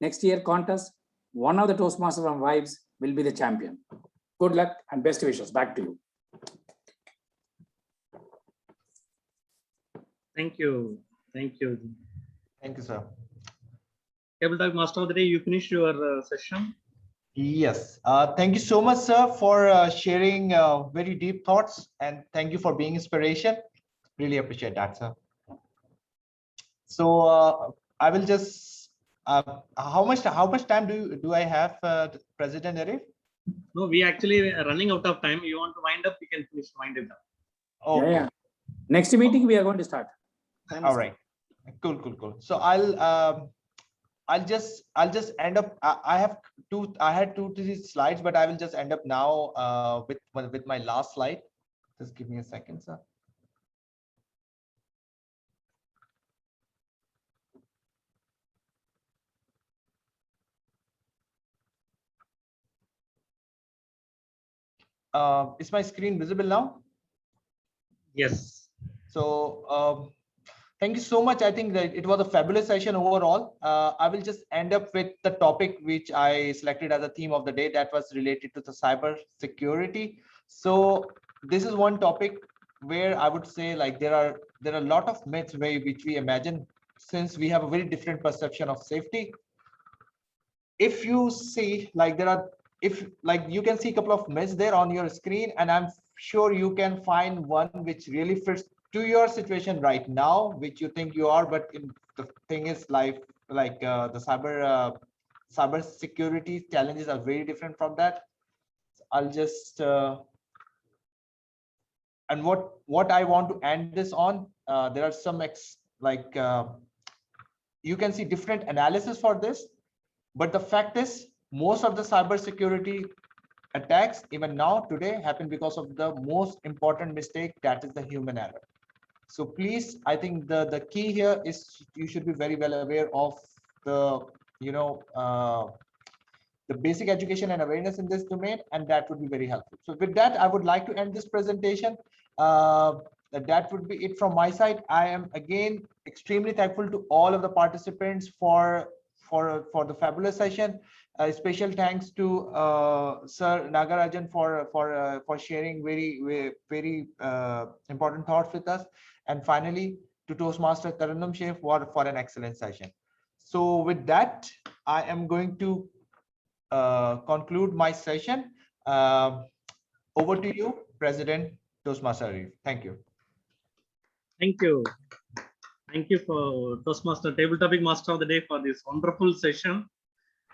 next year contest, one of the Toastmasters from Vibes will be the champion. Good luck and best wishes. Back to you. Thank you. Thank you. Thank you, sir. Table Talk Master of the Day, you finish your session. Yes. Thank you so much, sir, for sharing very deep thoughts, and thank you for being inspiration. Really appreciate that, sir. So I will just. How much time do I have, President Arif? No, we actually are running out of time. You want to wind up? We can finish wind it up. Okay. Yeah. Next meeting we are going to start. All right. Cool. So I'll just end up. I had 2-3 slides, but I will just end up now with my last slide. Just give me a second, sir. Is my screen visible now? Yes. So thank you so much. I think that it was a fabulous session overall. I will just end up with the topic which I selected as a theme of the day, that was related to the cyber security. So this is one topic where I would say, like, there are a lot of myths which we imagine, since we have a very different perception of safety. If you see, like, there are if like you can see a couple of myths there on your screen, and I'm sure you can find one which really fits to your situation right now, which you think you are, but the thing is life, like the cyber security challenges are very different from that. I'll just and what I want to end this on, there are some you can see different analysis for this, but the fact is most of the cyber security attacks even now today happen because of the most important mistake, that is the human error. So please, I think the key here is you should be very well aware of the the basic education and awareness in this domain, and that would be very helpful. So with that, I would like to end this presentation. That would be it from my side. I am again extremely thankful to all of the participants for the fabulous session. Special thanks to Sir Nagarajan for sharing very important thoughts with us, and finally to Toastmaster Tarannum Sheikh for an excellent session. So with that, I am going to conclude my session. Over to you, President Toastmaster Arif. Thank you. Thank you. Thank you for Toastmaster Table Topic Master of the Day for this wonderful session.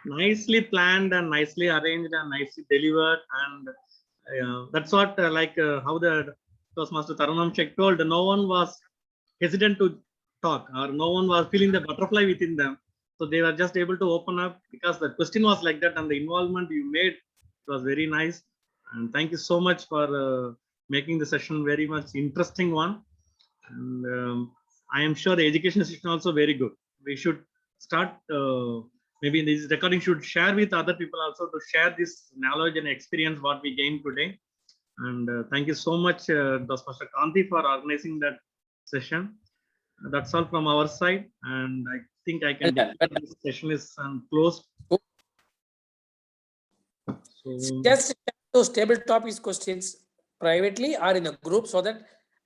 Nicely planned and nicely arranged and nicely delivered. And that's what how the Toastmaster Tarannum Sheikh told, no one was hesitant to talk, or no one was feeling the butterfly within them. So they were just able to open up because the question was like that, and the involvement you made was very nice. And thank you so much for making the session very much interesting one. And I am sure the education session also very good. We should start maybe in this recording should share with other people also to share this knowledge and experience what we gained today. And thank you so much, Toastmaster Kanti, for organizing that session. That's all from our side, and I think I can this session is closed. So just check those table topics questions privately or in a group so that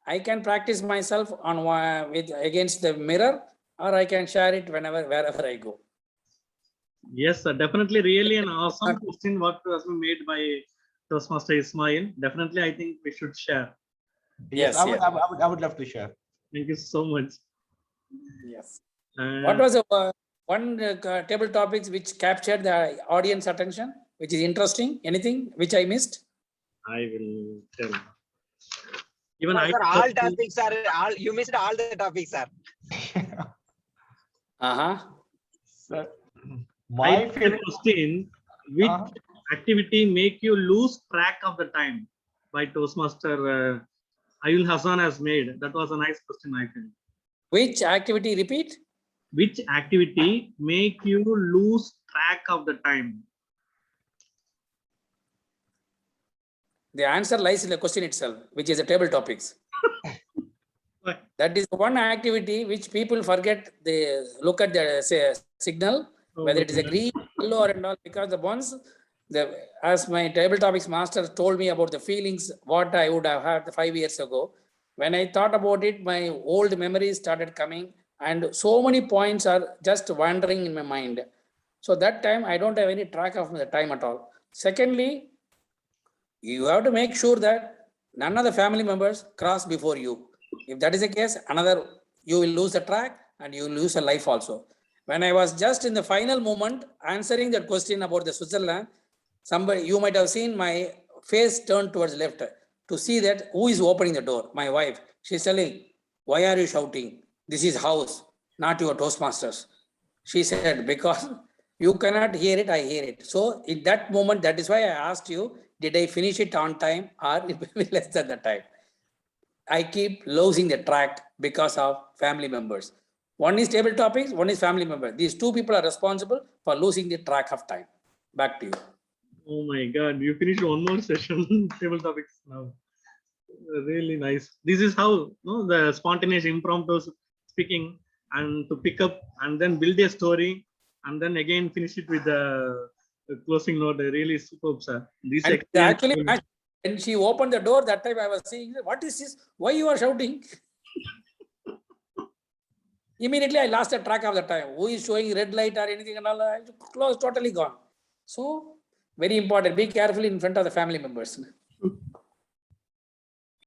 I can practice myself on with against the mirror, or I can share it wherever I go. Yes, sir, definitely, really an awesome question what has been made by Toastmaster Ismail. Definitely, I think we should share. Yes, I would love to share. Thank you so much. Yes. What was the one table topics which captured the audience attention, which is interesting? Anything which I missed? I will tell. Even sir, all topics are all. You missed all the topics, sir. Sir, my favorite question: which activity make you lose track of the time? By Toastmaster Ayul Hassan has made. That was a nice question, I think. Which activity? Repeat. Which activity make you lose track of the time? The answer lies in the question itself, which is the table topics. That is one activity which people forget. They look at the signal, whether it is a green, yellow, or and all, because the ones, as my table topics master told me about the feelings, what I would have had 5 years ago. When I thought about it, my old memories started coming, and so many points are just wandering in my mind. So that time I don't have any track of the time at all. Secondly, you have to make sure that none of the family members cross before you. If that is the case, you will lose the track and you will lose a life also. When I was just in the final moment answering that question about the Switzerland, you might have seen my face turned towards left to see that who is opening the door. My wife, she's telling, why are you shouting? This is house, not your Toastmasters. She said, because you cannot hear it, I hear it. So in that moment, that is why I asked you, did I finish it on time or less than the time? I keep losing the track because of family members. One is table topics, one is family member. These two people are responsible for losing the track of time. Back to you. Oh my God, you finished one more session, table topics now. Really nice. This is how the spontaneous impromptu speaking, and to pick up and then build a story and then again finish it with the closing note. Really superb, sir. This actually, when she opened the door, that time I was saying, what is this? Why you are shouting? Immediately I lost the track of the time. Who is showing red light or anything and all? Close, totally gone. So Very important. Be careful in front of the family members.